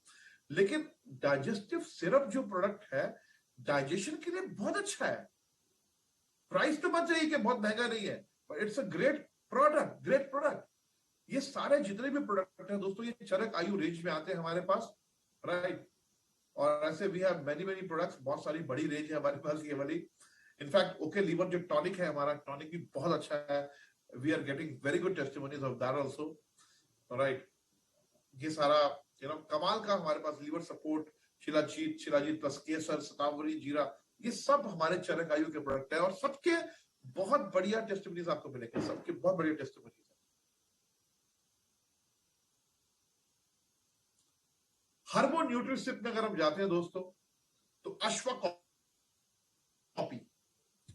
लेकिन डाइजेस्टिव सिरप जो प्रोडक्ट है, डाइजेशन के लिए बहुत अच्छा है। प्राइस तो मत चाहिए कि बहुत महंगा नहीं है, but it's a great product, great product. ये सारे जितने भी प्रोडक्ट हैं दोस्तों, ये चरक आयु रेंज में आते हैं हमारे पास, राइट। और ऐसे we have many many products, बहुत सारी बड़ी रेंज है हमारे पास ये वाली। इनफैक्ट ओके लीवर जो टॉनिक है हमारा, टॉनिक भी बहुत अच्छा है। We are getting very good testimonies of that also, right. ये सारा कमाल का हमारे पास लीवर सपोर्ट, शिलाजीत प्लस केसर, शतावरी, जीरा, ये सब हमारे चरक आयु के प्रोडक्ट है। और सबके बहुत बढ़िया टेस्टिमोनीज आपको मिलेंगे, सबके बहुत बढ़िया टेस्टिमोनीज है। हर्बो न्यूट्रिसिप में अगर हम जाते हैं दोस्तों, तो अश्व कॉफी,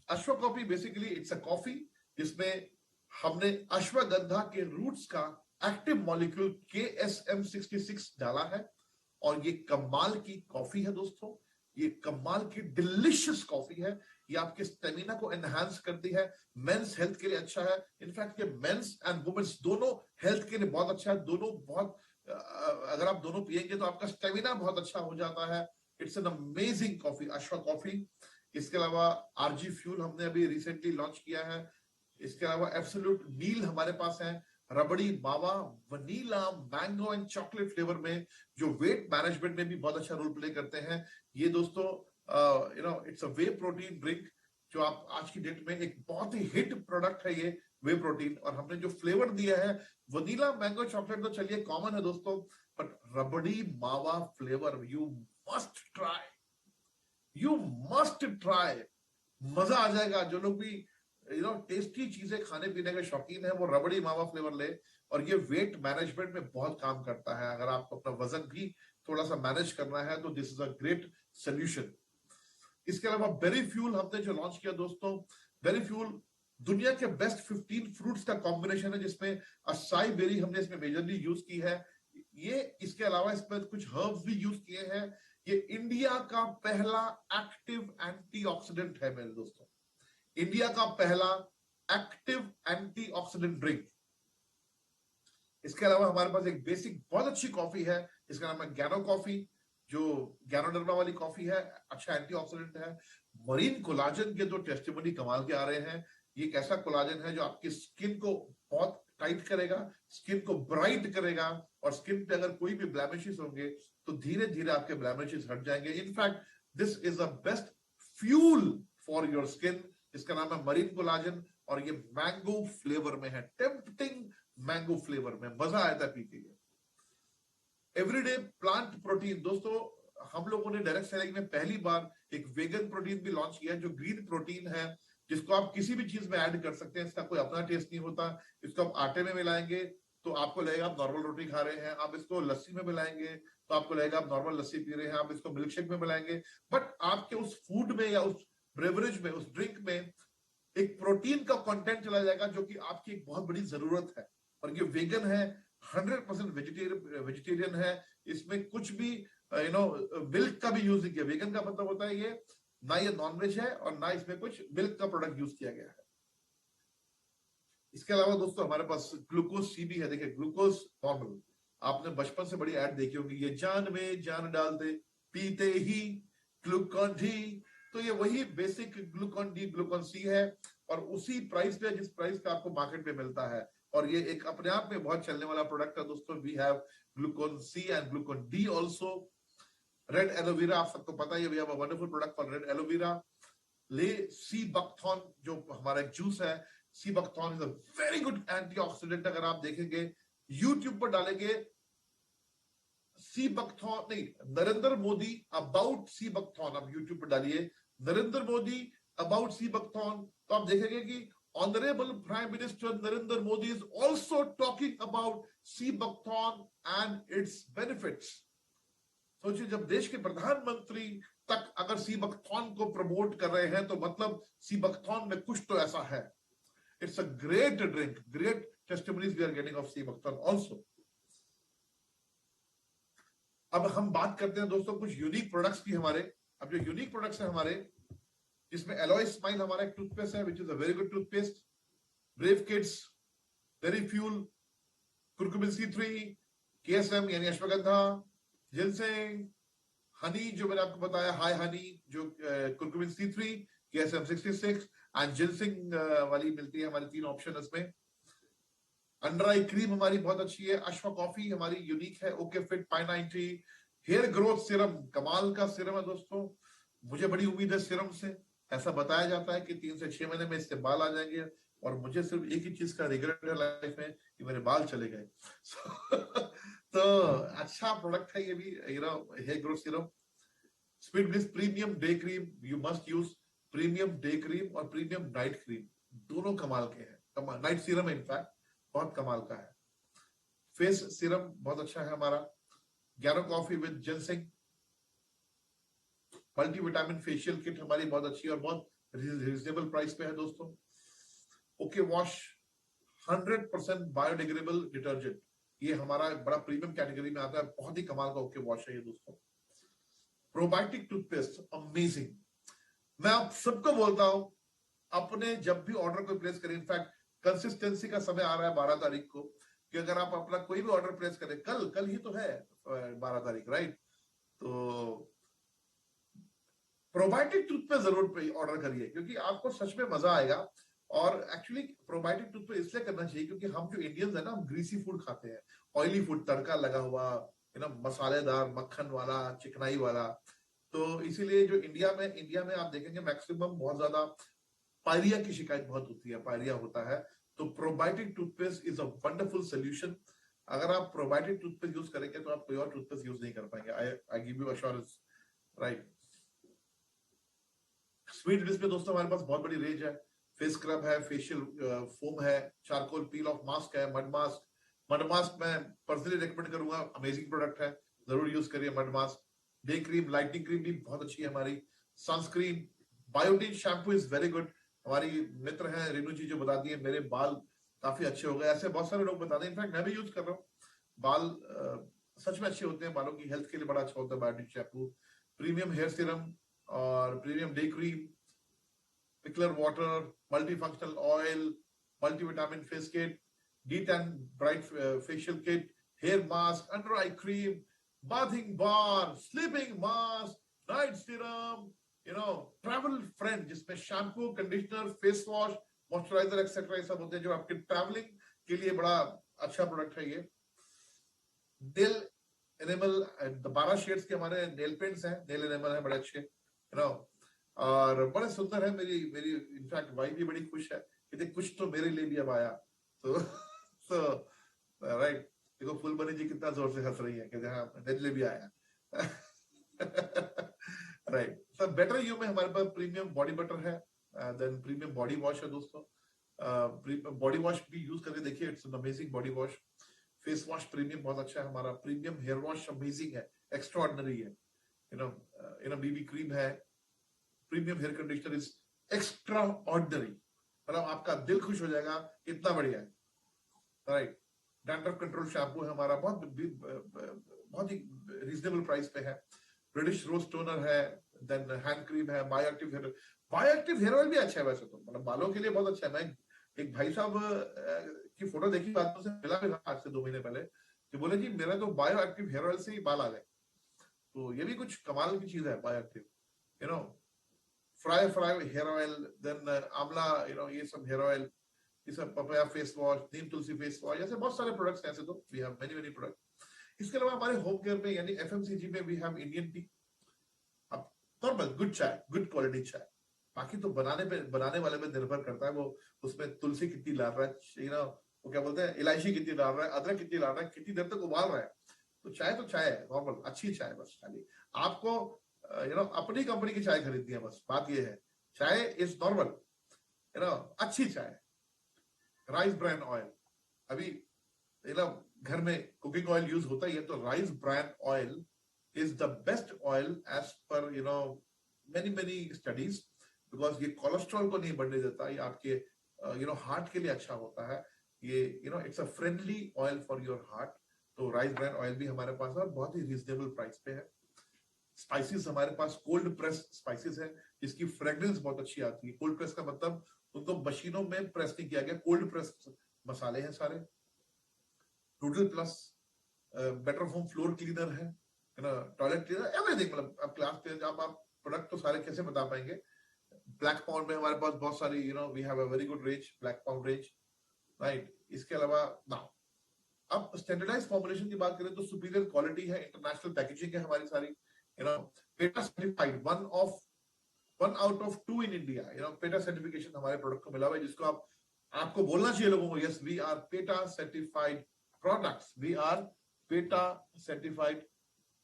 अश्व coffee basically it's a coffee जिसमें हमने अश्वगंधा के रूट्स का एक्टिव मॉलिक्यूल KSM66 डाला है। और ये कमाल की कॉफी है दोस्तों, ये कमाल की डिलिशियस कॉफी है। ये आपके स्टेमिना को एनहांस करती है, मेंस हेल्थ के लिए अच्छा है। इनफैक्ट ये मेंस एंड वुमेन्स दोनों हेल्थ के लिए बहुत अच्छा है। दोनों बहुत अगर आप दोनों पिएंगे तो आपका स्टेमिना बहुत अच्छा हो जाता है। इट्स एन अमेजिंग कॉफी, अश्व कॉफी। इसके अलावा आरजी फ्यूल हमने अभी रिसेंटली लॉन्च किया है। इसके अलावा एब्सोल्यूट मील हमारे पास है, रबड़ी मावा, vanilla, mango and chocolate flavour में, जो वेट मैनेजमेंट में भी बहुत अच्छा रोल प्ले करते हैं। ये दोस्तों it's a way protein drink, जो आप आज की डेट में एक बहुत ही हिट प्रोडक्ट है ये वे प्रोटीन। और हमने जो फ्लेवर दिया है, वनीला, मैंगो, चॉकलेट तो चलिए कॉमन है दोस्तों, बट रबड़ी मावा flavour you must try, you must try. मजा आ जाएगा। जो लोग भी टेस्टी चीजें खाने पीने के शौकीन है, वो रबड़ी मावा फ्लेवर ले। और ये वेट मैनेजमेंट में बहुत काम करता है। अगर आपको अपना वजन भी थोड़ा सा मैनेज करना है तो this is a great solution. इसके अलावा बेरी फ्यूल हमने जो लॉन्च किया दोस्तों, बेरी फ्यूल दुनिया के बेस्ट 15 फ्रूट्स का कॉम्बिनेशन है, जिसमें असाई बेरी हमने इसमें मेजरली यूज की है। ये इसके अलावा इसमें कुछ हर्ब्स भी यूज किए हैं। ये इंडिया का पहला एक्टिव एंटीऑक्सीडेंट है मेरे दोस्तों, इंडिया का पहला एक्टिव एंटीऑक्सीडेंट ड्रिंक। इसके अलावा हमारे पास एक बेसिक बहुत अच्छी कॉफी है, इसका नाम है गैनो कॉफी, जो गैनोडर्मा वाली कॉफी है, अच्छा एंटीऑक्सीडेंट है। मरीन कोलाजन के जो टेस्टिमोनी कमाल के आ रहे हैं। ये एक ऐसा कोलाजन है जो आपकी स्किन को बहुत टाइट करेगा, स्किन को ब्राइट करेगा, और स्किन पे अगर कोई भी ब्लैमिशेस होंगे तो धीरे धीरे आपके ब्लैमिशेस हट जाएंगे। In fact this is the best fuel for your skin. इसका नाम है मरीन कोलाजन, और ये मैंगो फ्लेवर में है, टेम्पटिंग मैंगो फ्लेवर में, मजा आया था पी के। एवरीडे प्लांट प्रोटीन दोस्तों, हम लोगों ने डायरेक्ट सेलिंग में पहली बार एक वेगन प्रोटीन भी लॉन्च किया है, जो ग्रीन प्रोटीन है, जिसको आप किसी भी चीज में ऐड कर सकते हैं। इसका कोई अपना टेस्ट नहीं होता। इसको आप आटे में मिलाएंगे तो आपको लगेगा आप नॉर्मल रोटी खा रहे हैं। आप इसको लस्सी में मिलाएंगे तो आपको लगेगा आप नॉर्मल लस्सी पी रहे हैं। आप इसको मिल्क शेक में मिलाएंगे, बट आपके उस फूड में या उस ब्रेवरेज में, उस ड्रिंक में एक प्रोटीन का कंटेंट चला जाएगा, जो कि आपकी एक बहुत बड़ी जरूरत है। और ये वेगन है, 100% वेजिटेरियन है। इसमें कुछ भी मिल्क का भी यूज नहीं किया। वेगन का मतलब होता है ये ना ये नॉनवेज है और ना इसमें कुछ मिल्क का प्रोडक्ट यूज किया गया है। इसके अलावा दोस्तों हमारे पास ग्लूकोज सी भी है। देखिए ग्लूकोज नॉर्मल, आपने बचपन से बड़ी ऐड देखी होगी, ये जान में जान डाल दे पीते ही ग्लूकॉन डी। तो ये वही बेसिक ग्लूकॉन डी, ग्लूकॉन सी है, और उसी प्राइस पे जिस प्राइस पे आपको मार्केट में मिलता है। और ये एक अपने आप में बहुत चलने वाला प्रोडक्ट है दोस्तों। We have Glucon C and Glucon D also. Red aloe vera, आप सबको पता है, we have a wonderful product for red aloe vera. ले सी बकथॉन जो हमारा एक जूस है, sea buckthorn is a very good antioxidant. अगर आप देखेंगे यूट्यूब पर डालेंगे सी बकथॉन, नहीं, Narendra Modi about sea buckthorn, आप यूट्यूब पर डालिए Narendra Modi about sea buckthorn, तो आप देखेंगे कि honourable prime minister Narendra Modi is also talking about sea buckthorn and its benefits. सोचिए, जब देश के प्रधानमंत्री तक अगर सी बकथॉन को प्रमोट कर रहे हैं तो मतलब सी बकथॉन में कुछ तो ऐसा है। It's a great drink, great testimonies we are getting of sea buckthorn also. अब हम बात करते हैं दोस्तों कुछ यूनिक प्रोडक्ट्स की हमारे। अब जो यूनिक प्रोडक्ट्स हैं हमारे, जिसमें एलॉय स्माइल हमारा एक टूथपेस्ट है which is a very good toothpaste, brave kids, very fuel, curcumin C3, KSM यानी अश्वगंधा, जिनसेंग, हनी जो मैंने आपको बताया, हाई हनी जो curcumin C3, KSM 66 and ginseng वाली मिलती है हमारी, 3 ऑप्शन इसमें। अंडर आई क्रीम हमारी बहुत अच्छी है, अश्वा कॉफी हमारी यूनिक है, ओके फिट पाई 90, हेयर ग्रोथ सीरम कमाल का सीरम है दोस्तों, मुझे बड़ी उम्मीद है सीरम से। ऐसा बताया जाता है कि 3 से 6 महीने में इससे बाल आ जाएंगे, और मुझे सिर्फ एक ही चीज का रिग्रेट है लाइफ में कि मेरे बाल चले गए। तो अच्छा प्रोडक्ट है ये भी, hair growth serum. Speed bliss premium day cream, you must use premium day cream और प्रीमियम नाइट क्रीम, दोनों कमाल के हैं। नाइट सीरम इनफैक्ट बहुत कमाल का है। फेस सीरम बहुत अच्छा है हमारा, गैरो coffee with ginseng, multi vitamin facial kit हमारी बहुत अच्छी और बहुत रीजनेबल प्राइस पे है दोस्तों। ओके वॉश 100% बायोडिग्रेडेबल डिटर्जेंट, ये हमारा बड़ा प्रीमियम कैटेगरी में आता है, बहुत ही कमाल का ओके वॉश है ये दोस्तों। प्रोबायोटिक टूथपेस्ट अमेजिंग, मैं आप सबको बोलता हूं अपने जब भी ऑर्डर को प्लेस करें, इनफैक्ट कंसिस्टेंसी का समय आ रहा है 12 तारीख को, कि अगर आप अपना कोई भी ऑर्डर प्लेस करें, कल ही तो है 12 तारीख, राइट, तो प्रोबायोटिक टूथपेस्ट जरूर ऑर्डर करिए क्योंकि आपको सच में मजा आएगा। और एक्चुअली प्रोबायोटिक टूथपेस्ट इसलिए करना चाहिए क्योंकि हम जो इंडियंस है ना, हम ग्रीसी फूड खाते हैं, ऑयली फूड, तड़का लगा हुआ, मसालेदार, मक्खन वाला, चिकनाई वाला। तो इसीलिए जो इंडिया में आप देखेंगे मैक्सिमम बहुत ज्यादा पायरिया की शिकायत बहुत होती है, पायरिया होता है। तो probiotic toothpaste is a wonderful solution. अगर आप प्रोबायोटिक टूथपेस्ट यूज करेंगे तो आप कोई और टूथपेस्ट यूज नहीं कर पाएंगे, I give you assurance, right. Sweet dish में दोस्तों हमारे पास बहुत बड़ी रेंज है, फेस स्क्रब है, फेशियल फोम है, चारकोल पील ऑफ मास्क है, मड मास्क। मड मास्क मैं पर्सनली रेकमेंड करूंगा, अमेजिंग प्रोडक्ट है, जरूर यूज करिए mud mask. Day cream, lightning cream भी बहुत अच्छी है हमारी। Sunscreen, biotin shampoo is very good, हमारी मित्र हैं रेनू जी जो बताती है, मेरे बाल काफी अच्छे हो गए, ऐसे बहुत सारे लोग बताते हैं, इनफैक्ट मैं भी यूज कर रहा हूँ। बाल सच में अच्छे होते हैं, बालों की हेल्थ के लिए बड़ा अच्छा होता है biotin shampoo. Premium hair serum और प्रीमियम डे क्रीम, पिकलर water, multifunctional oil, multivitamin face kit, D10 bright facial kit, hair mask, under eye cream, bathing bar, sleeping mask, night serum, travel friend जिसमें shampoo, conditioner, face wash, moisturiser etcetera ये सब होते हैं जो आपके travelling के लिए बड़ा अच्छा प्रोडक्ट है ये। नेल एनिमल, 12 शेड्स के हमारे नेल पेंट्स हैं, नेल एनिमल है बड़े अच्छे, और बड़े सुंदर है। मेरी मेरी इनफैक्ट वाइफ भी बड़ी खुश है कि देख कुछ तो मेरे लिए भी अब आया। तो राइट, देखो फुलबनी जी कितना जोर से हंस रही है कि हाँ मेरे लिए भी आया। राइट, तो बेटर यू में हमारे पास प्रीमियम बॉडी बटर है, देन प्रीमियम बॉडी वॉश है दोस्तों। बॉडी वॉश भी यूज करके देखिए, it's an amazing body wash. Face wash premium बहुत अच्छा है हमारा। प्रीमियम हेयर वॉश अमेजिंग है, एक्स्ट्रा ऑर्डिनरी है, बीबी क्रीम है। Premium hair conditioner is extra ordinary, मतलब आपका दिल खुश हो जाएगा, इतना बढ़िया है, राइट। डैंड्रफ कंट्रोल शैम्पू है हमारा, बहुत ही रीजनेबल प्राइस पे है। ब्रिटिश रोज टोनर है, देन हैंड क्रीम है, बायोएक्टिव हेयर ऑयल भी अच्छा है वैसे तो, मतलब बालों के लिए बहुत अच्छा है। मैं एक भाई साहब की फोटो देखी, बातों से मिला भी आज से 2 महीने पहले, कि बोले जी मेरा तो बायोएक्टिव हेयर ऑयल से ही बाल आ गए। तो ये भी कुछ कमाल की चीज है bioactive, fry hair oil, then आंवला, ये सब हेयर ऑयल, ये सब पपाया फेस वॉश, नीम तुलसी फेस वॉश, ऐसे बहुत सारे प्रोडक्ट्स हैं ऐसे तो, वी हैव मेनी प्रोडक्ट। इसके अलावा हमारे होम केयर में यानी FMCG में वी हैव इंडियन टी, अब नॉर्मल गुड चाय, गुड क्वालिटी चाय। बाकी तो बनाने वाले पे निर्भर करता है वो, उसमें तुलसी कितनी डाल रहा है, वो क्या बोलते हैं, इलायची कितनी डाल रहा है, अदरक कितनी डाल रहा है, कितनी देर तक उबाल रहा है। तो चाय है नॉर्मल, अच्छी चाय, बस खाली आपको अपनी कंपनी की चाय खरीदनी है, बस बात ये है। चाय इज नॉर्मल, अच्छी चाय। राइस ब्रान ऑयल, अभी घर में कुकिंग ऑयल यूज होता ही है, तो rice bran oil is the best oil as per many studies, because ये कोलेस्ट्रॉल को नहीं बढ़ने देता, ये आपके हार्ट के लिए अच्छा होता है। ये it's a friendly oil for your heart. तो राइस ब्रान ऑयल भी हमारे पास है और बहुत ही रीजनेबल प्राइस पे है। स्पाइसेस हमारे पास कोल्ड प्रेस स्पाइसेस है, जिसकी फ्रेग्रेंस बहुत अच्छी आती है। कोल्ड प्रेस का मतलब उनको मशीनों में प्रेस नहीं किया गया, कोल्ड प्रेस मसाले हैं सारे। Total plus better home floor cleaner है ना, टॉयलेट क्लीनर, एवरीथिंग। मतलब अब क्लास पे जब आप प्रोडक्ट तो सारे कैसे बता पाएंगे। ब्लैक पाउंड में हमारे पास बहुत सारी we have a very good range, black pound range, right. इसके अलावा नाउ अब स्टैंडर्डाइज फॉर्मुलेशन की बात करें तो सुपीरियर क्वालिटी है, इंटरनेशनल पैकेजिंग है हमारी सारी, PETA certified, one out of 2 in India. PETA certification हमारे प्रोडक्ट को मिला हुआ है, जिसको आपको बोलना चाहिए लोगों को, yes we are PETA certified products, we are PETA certified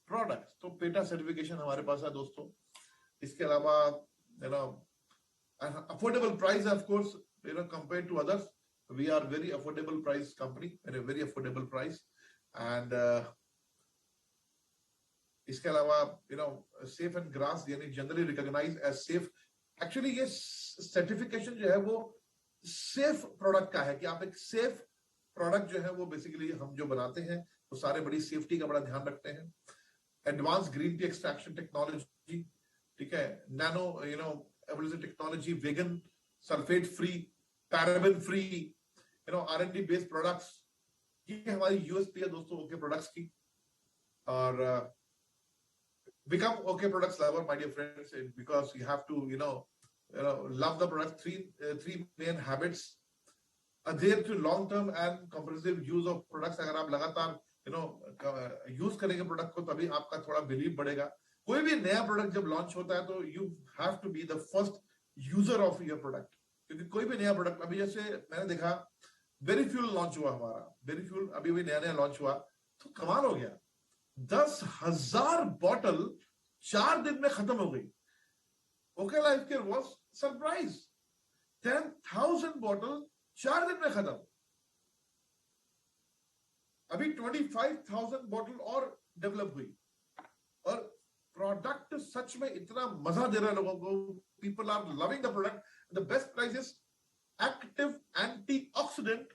products. तो पेटा सर्टिफिकेशन हमारे पास है दोस्तों। इसके अलावा affordable price, of course, compare to others, we are very affordable price company at a very affordable price, and इसके अलावा safe and grass यानी generally recognise as safe. Actually ये सर्टिफिकेशन जो है वो सेफ प्रोडक्ट का है, कि आप एक सेफ प्रोडक्ट जो है वो बेसिकली हम जो बनाते हैं वो सारे बड़ी सेफ्टी का बड़ा ध्यान रखते हैं। Advance green tea extraction technology, ठीक है, nano evolution technology, vegan, sulphate free, paraben free, R&D based products, ये हमारी यूएसपी है दोस्तों ओके प्रोडक्ट्स की। और become okay products lover, my dear friends, because you have to love the product। three main habits: adhere to long term and comprehensive use of products। अगर आप लगातार use करेंगे प्रोडक्ट को, तभी आपका थोड़ा बिलीव बढ़ेगा। कोई भी नया प्रोडक्ट जब लॉन्च होता है तो you have to be the first user of your product, क्योंकि कोई भी नया प्रोडक्ट, अभी जैसे मैंने देखा बेरी फ्यूल लॉन्च हुआ हमारा, बेरी फ्यूल अभी नया लॉन्च हुआ, तो कमाल हो गया। 10,000 बॉटल 4 दिन में खत्म हो गई। Okay life care was surprise, 10,000 bottle 4 दिन में खत्म। अभी 25,000 बॉटल और डेवलप हुई, और प्रोडक्ट सच में इतना मजा दे रहा है लोगों को। People are loving the product. The best price is active antioxidant,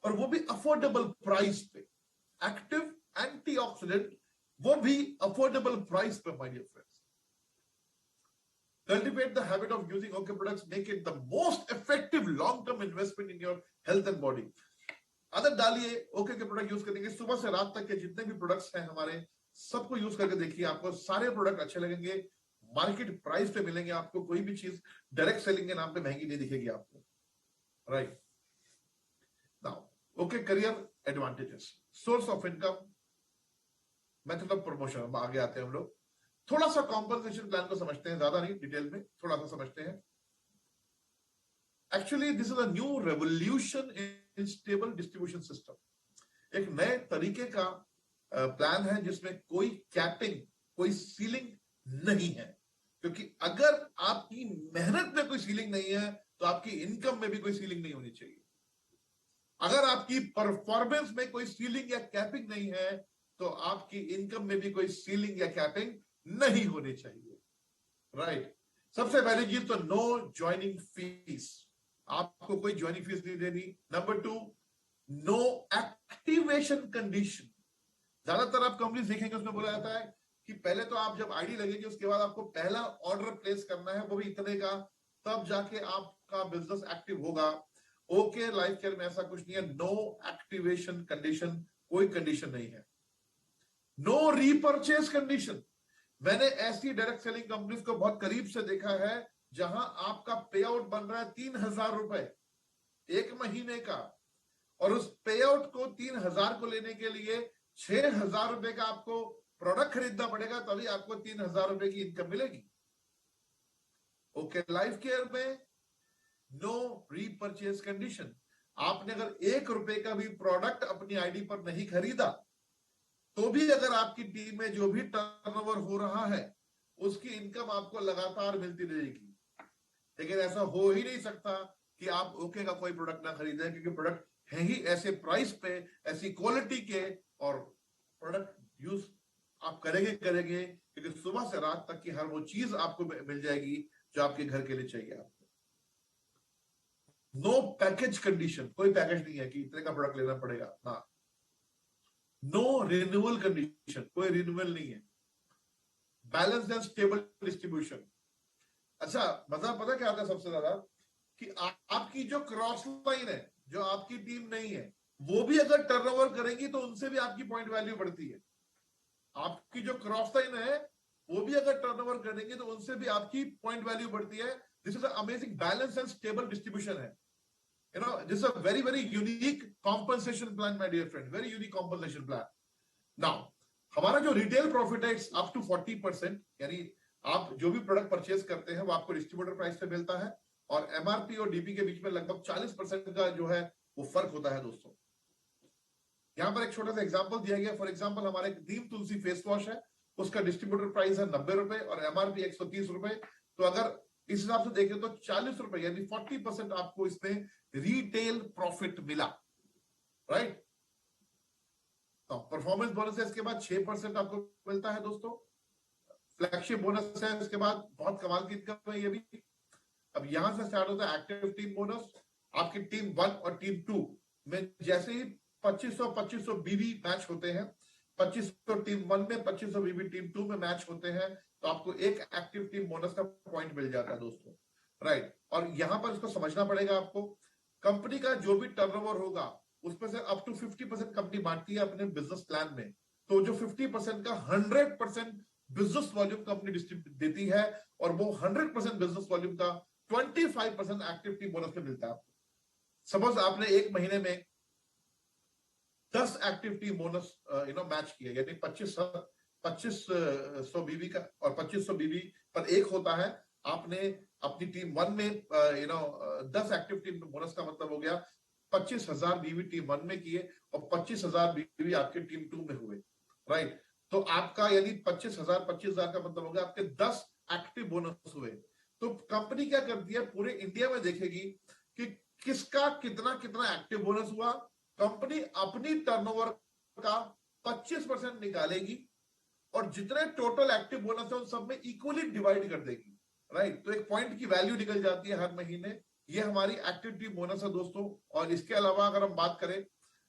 और वो भी अफोर्डेबल प्राइस पे। एक्टिव एंटीऑक्सीडेंट, वो भी अफोर्डेबल प्राइस पे, my dear friends. Cultivate the habit of using OK products. Make it the most effective long-term investment in your health and body. आदत डालिए, OK के प्रोडक्ट यूज करेंगे, सुबह से रात तक के जितने भी प्रोडक्ट्स हैं हमारे, सबको यूज करके देखिए, आपको सारे प्रोडक्ट अच्छे लगेंगे। मार्केट प्राइस पे मिलेंगे आपको, कोई भी चीज डायरेक्ट सेलिंग के नाम पे महंगी नहीं दिखेगी आपको, right. Now OK career advantages, source of income, method of promotion, आगे आते हैं हम लोग। थोड़ा सा कॉम्पनसेशन प्लान को समझते हैं, ज्यादा नहीं डिटेल में, थोड़ा सा समझते हैं। Actually this is a new revolution in stable distribution system. एक नए तरीके का प्लान है जिसमें कोई कैपिंग, कोई सीलिंग नहीं है, क्योंकि अगर आपकी मेहनत में कोई सीलिंग नहीं है तो आपकी इनकम में भी कोई सीलिंग नहीं होनी चाहिए। अगर आपकी परफॉर्मेंस में कोई सीलिंग या कैपिंग नहीं है तो आपकी इनकम में भी कोई सीलिंग या कैपिंग नहीं होनी चाहिए, राइट। सबसे पहली चीज तो नो ज्वाइनिंग फीस, आपको कोई ज्वाइनिंग फीस नहीं देनी। Number 2, no activation condition. ज्यादातर आप कंपनी देखेंगे उसमें बोला जाता है कि पहले तो आप जब आईडी लगेगी उसके बाद आपको पहला ऑर्डर प्लेस करना है, वो भी इतने का, तब जाके आपका बिजनेस एक्टिव होगा। ओके लाइफ केयर में ऐसा कुछ नहीं है, नो एक्टिवेशन कंडीशन, कोई कंडीशन नहीं है। No repurchase condition. मैंने ऐसी डायरेक्ट सेलिंग कंपनीज को बहुत करीब से देखा है जहां आपका पे आउट बन रहा है 3,000 रुपए 1 महीने का, और उस पे आउट को 3,000 को लेने के लिए 6,000 रुपए का आपको प्रोडक्ट खरीदना पड़ेगा, तभी आपको 3,000 रुपए की इनकम मिलेगी। ओके लाइफ केयर में नो रीपरचेज कंडीशन। आपने अगर 1 रुपए का भी प्रोडक्ट अपनी आईडी पर नहीं खरीदा तो भी अगर आपकी टीम में जो भी टर्नओवर हो रहा है उसकी इनकम आपको लगातार मिलती रहेगी। लेकिन ऐसा हो ही नहीं सकता कि आप ओके का कोई प्रोडक्ट ना खरीदें, क्योंकि प्रोडक्ट है ही ऐसे प्राइस पे, ऐसी क्वालिटी के, और प्रोडक्ट यूज आप करेंगे क्योंकि सुबह से रात तक की हर वो चीज आपको मिल जाएगी जो आपके घर के लिए चाहिए आपको। नो पैकेज कंडीशन, कोई पैकेज नहीं है कि इतने का प्रोडक्ट लेना पड़ेगा ना। नो रिन्यूअल कंडीशन, कोई रिन्यूअल नहीं है। Balance and stable distribution. अच्छा, मजा पता क्या आता है सबसे ज्यादा, कि आपकी जो क्रॉस लाइन है, जो आपकी टीम नहीं है, वो भी अगर टर्नओवर करेंगी तो उनसे भी आपकी पॉइंट वैल्यू बढ़ती है। आपकी जो क्रॉस लाइन है वो भी अगर टर्नओवर करेंगे तो उनसे भी आपकी पॉइंट वैल्यू बढ़ती है। This is amazing balance and stable distribution है। You know, this is a very, very unique compensation plan, my dear friend. Very unique compensation plan. Now, हमारा जो रिटेल प्रॉफिट है, इट्स अप टू 40%, यानी आप जो भी प्रोडक्ट परचेज करते हैं वो आपको डिस्ट्रीब्यूटर प्राइस पे मिलता है, और एमआरपी और डीपी के बीच में लगभग 40% का जो है वो फर्क होता है दोस्तों। यहां पर एक छोटा सा एग्जांपल दिया गया। फॉर एग्जांपल, हमारे नीम तुलसी फेस वॉश है, उसका डिस्ट्रीब्यूटर प्राइस है 90 रुपए और एमआरपी 130 रुपए। तो अगर इस हिसाब से देखें तो 40 रुपए यानी 40% आपको इसमें रिटेल प्रॉफिट मिला, राइट। तो परफॉर्मेंस बोनस है, इसके बाद 6% आपको मिलता है दोस्तों। फ्लैगशिप बोनस है, इसके बाद बहुत कमाल की इनकम है ये भी। अब यहां से स्टार्ट होता है एक्टिव टीम बोनस। आपकी टीम 1 और टीम 2 में जैसे ही 2500 बीबी मैच होते हैं, 2500 टीम 1 में, 2500 बीबी टीम 2 में मैच होते हैं, तो आपको एक एक्टिव टीम बोनस का पॉइंट मिल जाता है दोस्तों, राइट। और यहां पर इसको समझना पड़ेगा आपको, कंपनी का जो भी टर्नओवर होगा उसमें से अप टू 50% कंपनी बांटती है अपने बिजनेस प्लान में। तो जो 50% का 100% बिजनेस वॉल्यूम कंपनी डिस्ट्रीब्यूट देती है, और वो 100% बिजनेस वॉल्यूम का 25% एक्टिव टीम बोनस में मिलता है आपको। सपोज आपने एक महीने में 10 एक्टिव टीम बोनस मैच किया, यानी 2500 बीबी का, और 2500 बीबी पर एक होता है। आपने अपनी टीम 1 में 10 एक्टिव टीम बोनस का मतलब हो गया 25,000 बीबी टीम 1 में किए और 25,000 बीबी आपके टीम 2 में हुए, राइट। तो आपका यानी 25,000 का मतलब हो गया आपके 10 एक्टिव बोनस हुए। तो कंपनी क्या करती है, पूरे इंडिया में देखेगी कि किसका कितना कितना एक्टिव बोनस हुआ। कंपनी अपनी टर्नओवर का 25% निकालेगी और जितने टोटल एक्टिव बोनस है उन सब में इक्वली डिवाइड कर देगी, राइट। तो एक पॉइंट की वैल्यू निकल जाती है हर महीने। ये हमारी एक्टिव टीम बोनस है दोस्तों। और इसके अलावा अगर हम बात करें,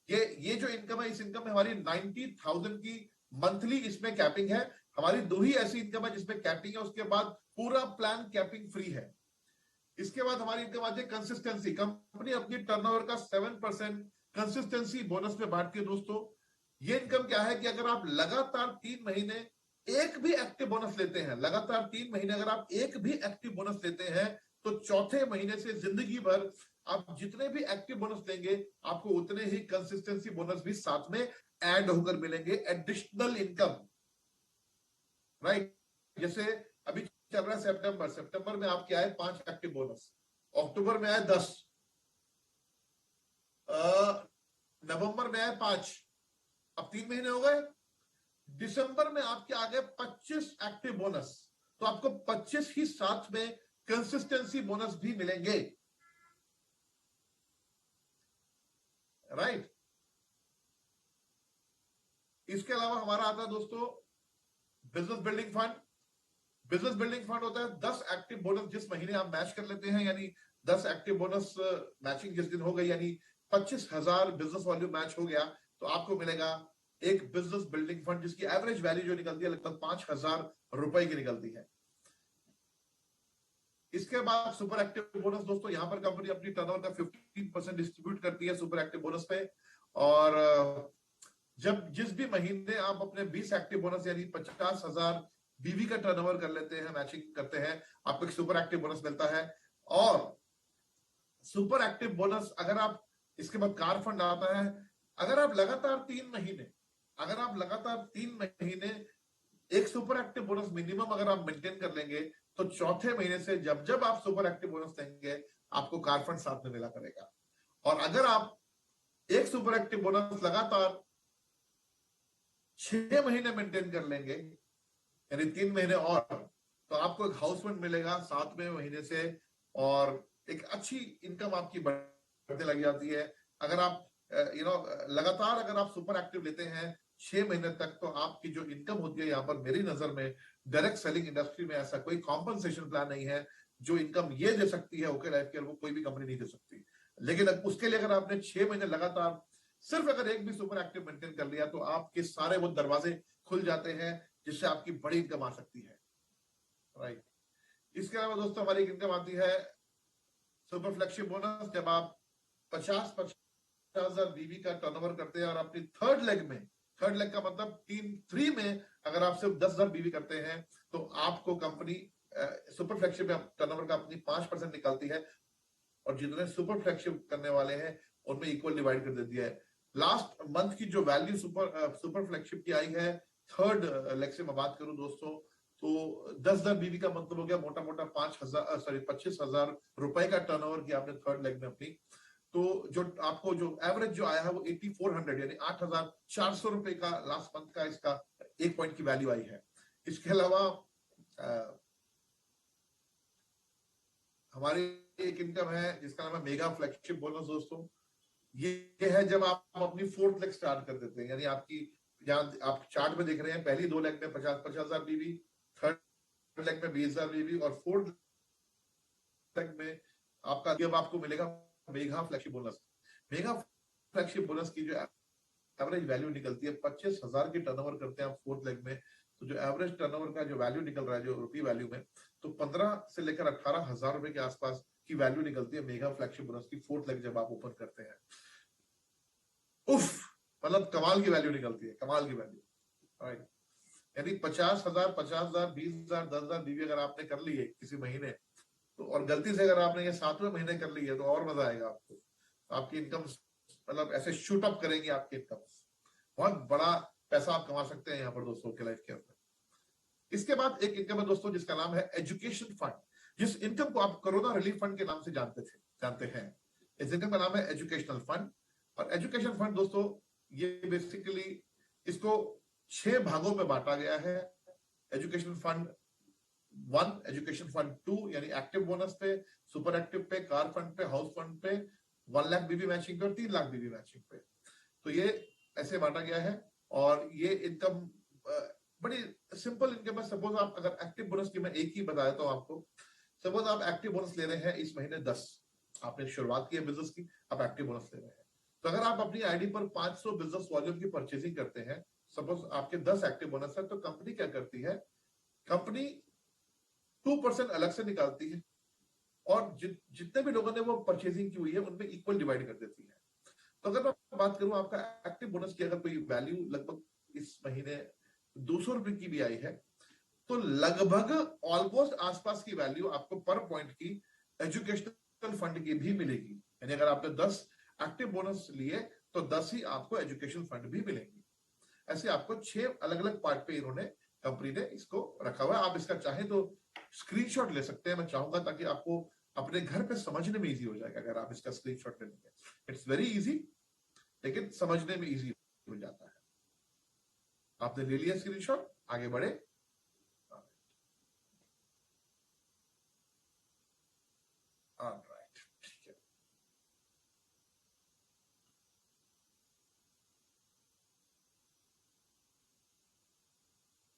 ये जो इनकम है, इस इनकम में हमारी 90,000 की मंथली इसमें कैपिंग है। हमारी 2 ही ऐसी इनकम है जिसमें कैपिंग है, उसके बाद पूरा प्लान कैपिंग फ्री है। इसके बाद हमारी इनकम आती है कंसिस्टेंसी। कंपनी अपनी टर्नओवर का 7% कंसिस्टेंसी बोनस में बांटती है दोस्तों। ये इनकम क्या है कि अगर आप लगातार 3 महीने एक भी एक्टिव बोनस लेते हैं, लगातार 3 महीने अगर आप एक भी एक्टिव बोनस लेते हैं, तो चौथे महीने से जिंदगी भर आप जितने भी एक्टिव बोनस लेंगे आपको उतने ही कंसिस्टेंसी बोनस भी साथ में ऐड होकर मिलेंगे, एडिशनल इनकम, राइट। जैसे अभी चल रहा है सितंबर में आपके आए 5 एक्टिव बोनस, अक्टूबर में आए 10, नवंबर में आए 5, अब 3 महीने हो गए। दिसंबर में आपके आ गए 25 एक्टिव बोनस, तो आपको 25 ही साथ में कंसिस्टेंसी बोनस भी मिलेंगे, राइट। इसके अलावा हमारा आता है दोस्तों business building fund. Business building fund होता है 10 एक्टिव बोनस जिस महीने आप मैच कर लेते हैं, यानी 10 एक्टिव बोनस मैचिंग जिस दिन हो गई, यानी 25,000 बिजनेस वॉल्यूम मैच हो गया, तो आपको मिलेगा एक बिजनेस बिल्डिंग फंड जिसकी एवरेज वैल्यू जो निकलती है लगभग 5,000 रुपए की निकलती है। इसके बाद सुपर एक्टिव बोनस दोस्तों, यहां पर कंपनी अपनी टर्नओवर का 15% डिस्ट्रीब्यूट करती है सुपर एक्टिव बोनस पे। और जब जिस भी महीने आप अपने 20 एक्टिव बोनस यानी 50,000 बीवी का टर्नओवर कर लेते हैं, मैचिंग करते हैं, आपको एक सुपर एक्टिव बोनस मिलता है। और सुपर एक्टिव बोनस अगर आप, इसके बाद कार फंड आता है। अगर आप लगातार 3 महीने एक सुपर एक्टिव बोनस मिनिमम अगर आप मेंटेन कर लेंगे, तो चौथे महीने से जब जब आप सुपर एक्टिव बोनस लेंगे आपको कार फंड साथ में मिला करेगा। और अगर आप एक सुपर एक्टिव बोनस लगातार 6 महीने मेंटेन कर लेंगे, यानी 3 महीने और, तो आपको एक हाउस फंड मिलेगा 7वें महीने से और एक अच्छी इनकम आपकी बढ़ने लग जाती है। अगर आप लगातार अगर आप सुपर एक्टिव लेते हैं 6 महीने तक, तो आपकी जो इनकम होती है, यहाँ पर मेरी नजर में डायरेक्ट सेलिंग इंडस्ट्री में ऐसा कोई कॉम्पनसेशन प्लान नहीं है जो इनकम ये दे सकती है ओके लाइफ केयर, वो कोई भी कंपनी नहीं दे सकती। लेकिन उसके लिए अगर आपने 6 महीने लगातार सिर्फ अगर एक भी सुपर एक्टिव मेंटेन कर लिया, तो आपके सारे वो दरवाजे खुल जाते हैं जिससे आपकी बड़ी इनकम आ सकती है। राइट। इसके अलावा दोस्तों हमारी इनकम आती है सुपर फ्लैगशिप बोनस, जब आप 50,000 बीवी का टर्नओवर करते हैं और अपनी थर्ड लेग का मतलब टीम 3 में अगर आप सिर्फ 10,000 बीवी करते हैं, तो आपको कंपनी सुपर फ्लैगशिप टर्नओवर का अपनी 5% निकालती है और जितने सुपर फ्लैगशिप करने वाले हैं उनमें इक्वल डिवाइड कर देती है। लास्ट मंथ की जो वैल्यू सुपर फ्लैगशिप की आई है थर्ड लेग से मैं बात करूं दोस्तों, तो 10,000 बीवी का मतलब हो गया मोटा मोटा 25,000 रुपए का टर्नओवर किया आपने थर्ड लेग में अपनी, तो जो आपको जो एवरेज जो आया है वो 8400 यानी 8,400 रुपए का लास्ट मंथ का इसका 1 पॉइंट की वैल्यू आई है। इसके अलावा हमारी एक इनकम है जिसका नाम है मेगा फ्लैगशिप बोनस दोस्तों। ये है जब आप अपनी फोर्थ लेग स्टार्ट कर देते हैं, यानी आपकी जहां आप चार्ट में देख रहे हैं पहली 2 लेग में 50,000 बीवी, थर्ड लेग में 20,000 बीवी और फोर्थ लेग में आपका जब आपको मिलेगा mega flagship bonus. Mega flagship bonus की जो एवरेज वैल्यू निकलती है 25,000 की टर्नओवर करते हैं आप फोर्थ लेग में, तो जो एवरेज टर्नओवर का जो वैल्यू निकल रहा है जो रुपये वैल्यू में, तो 15 से लेकर 18,000 रुपए के आसपास की वैल्यू निकलती है मेगा फ्लैगशिप बोनस की फोर्थ लेग जब आप ओपन करते हैं। उफ, मतलब कमाल की वैल्यू निकलती है, कमाल की वैल्यू। राइट। यानी 50,000, 50,000, 20,000, 10,000 बीवी अगर आपने कर ली है किसी महीने, तो और गलती से अगर आपने ये 7वें महीने कर ली है तो और मजा आएगा आपको। आपकी इनकम मतलब ऐसे शूट अप करेंगे आपकी इनकम, बहुत बड़ा पैसा आप कमा सकते हैं यहाँ पर दोस्तों के लाइफ के अंदर। इसके बाद एक इनकम है दोस्तों जिसका नाम है एजुकेशन फंड, जिस इनकम को आप कोरोना रिलीफ फंड के नाम से जानते हैं। इस इनकम का नाम है एजुकेशनल फंड। और एजुकेशन फंड दोस्तों ये बेसिकली इसको 6 भागों में बांटा गया है। एजुकेशन फंड 1, एजुकेशन फंड 2 यानी एक्टिव बोनस पे, सुपर एक्टिव पे, कार फंड पे, हाउस फंड पे, 1 लाख बीबी मैचिंग पे और 3 लाख बीबी मैचिंग पे। तो ये ऐसे बांटा गया है और ये इनकम बड़ी सिंपल इनकम है। सपोज आप अगर एक्टिव बोनस की मैं एक ही बता देता हूं आपको, सपोज आप एक्टिव बोनस ले रहे हैं इस महीने 10, आपने शुरुआत की है बिजनेस की, आप एक्टिव बोनस ले रहे हैं, तो अगर आप अपनी आईडी पर 500 बिजनेस वॉल्यूम की परचेजिंग करते हैं, सपोज आपके 10 एक्टिव बोनस है, तो कंपनी क्या करती है, कंपनी 2% अलग से निकालती है और जितने भी लोगों ने वो परचेजिंग की हुई है उनमें इक्वल डिवाइड कर देती है। तो अगर मैं बात करूं आपका एक्टिव बोनस की अगर कोई वैल्यू लगभग इस महीने 200 रुपए की भी आई है, तो लगभग ऑलमोस्ट आसपास की वैल्यू आपको पर पॉइंट की एजुकेशनल फंड की भी मिलेगी। यानी अगर आपने 10 एक्टिव बोनस लिए तो 10 ही आपको एजुकेशन फंड भी मिलेंगी। ऐसे आपको 6 अलग अलग पार्ट पे इन्होंने कंपनी ने इसको रखा हुआ है। आप इसका चाहे तो स्क्रीनशॉट ले सकते हैं, मैं चाहूंगा ताकि आपको अपने घर पे समझने में इजी हो जाएगा अगर आप इसका स्क्रीनशॉट ले लेंगे। इट्स वेरी इजी, लेकिन समझने में इजी हो जाता है। आपने ले लिया स्क्रीनशॉट, आगे बढ़े। ऑलराइट, ठीक है।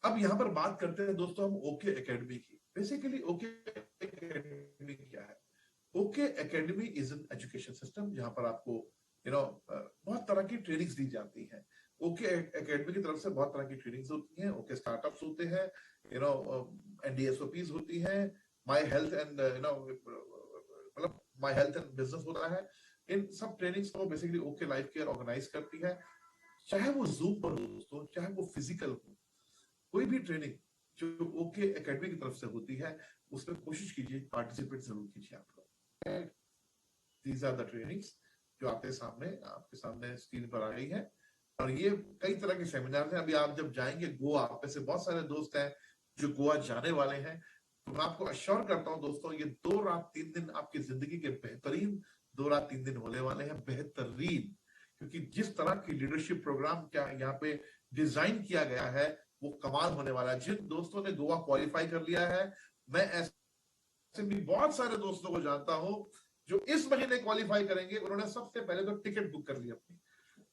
अब यहां पर बात करते हैं दोस्तों हम ओके एकेडमी की। बेसिकली ओके एकेडमी क्या है? Okay academy is an education system जहां पर आपको बहुत तरह की ट्रेनिंग्स दी जाती हैं। ओके एकेडमी की तरफ से बहुत तरह की ट्रेनिंग्स होती हैं, ओके स्टार्टअप्स होते हैं, एनडीएसओपीज होती हैं, माय हेल्थ एंड मतलब माय हेल्थ एंड बिजनेस होता है। इन सब ट्रेनिंग्स को basically OK life care organise करती है, चाहे वो जूम पर हो दोस्तों, चाहे वो फिजिकल हो। कोई भी ट्रेनिंग जो ओके एकेडमी की तरफ से होती है उसमें कोशिश कीजिए पार्टिसिपेट जरूर कीजिए आप लोग। दीज आर द ट्रेनिंग्स जो आपके सामने स्क्रीन पर आ गई है। और ये कई तरह के सेमिनार हैं। अभी आप जब जाएंगे गोवा, आप में से बहुत सारे दोस्त हैं जो गोवा जाने वाले हैं, तो मैं आपको अश्योर करता हूं दोस्तों, ये 2 रात 3 दिन आपकी जिंदगी के बेहतरीन 2 रात 3 दिन होने वाले हैं बेहतरीन, क्योंकि जिस तरह की लीडरशिप प्रोग्राम क्या यहाँ पे डिजाइन किया गया है वो कमाल होने वाला है। जिन दोस्तों ने गोवा क्वालिफाई कर लिया है, मैं ऐसे भी बहुत सारे दोस्तों को जानता हूं जो इस महीने क्वालिफाई करेंगे। उन्होंने सबसे पहले तो टिकट बुक कर ली अपनी,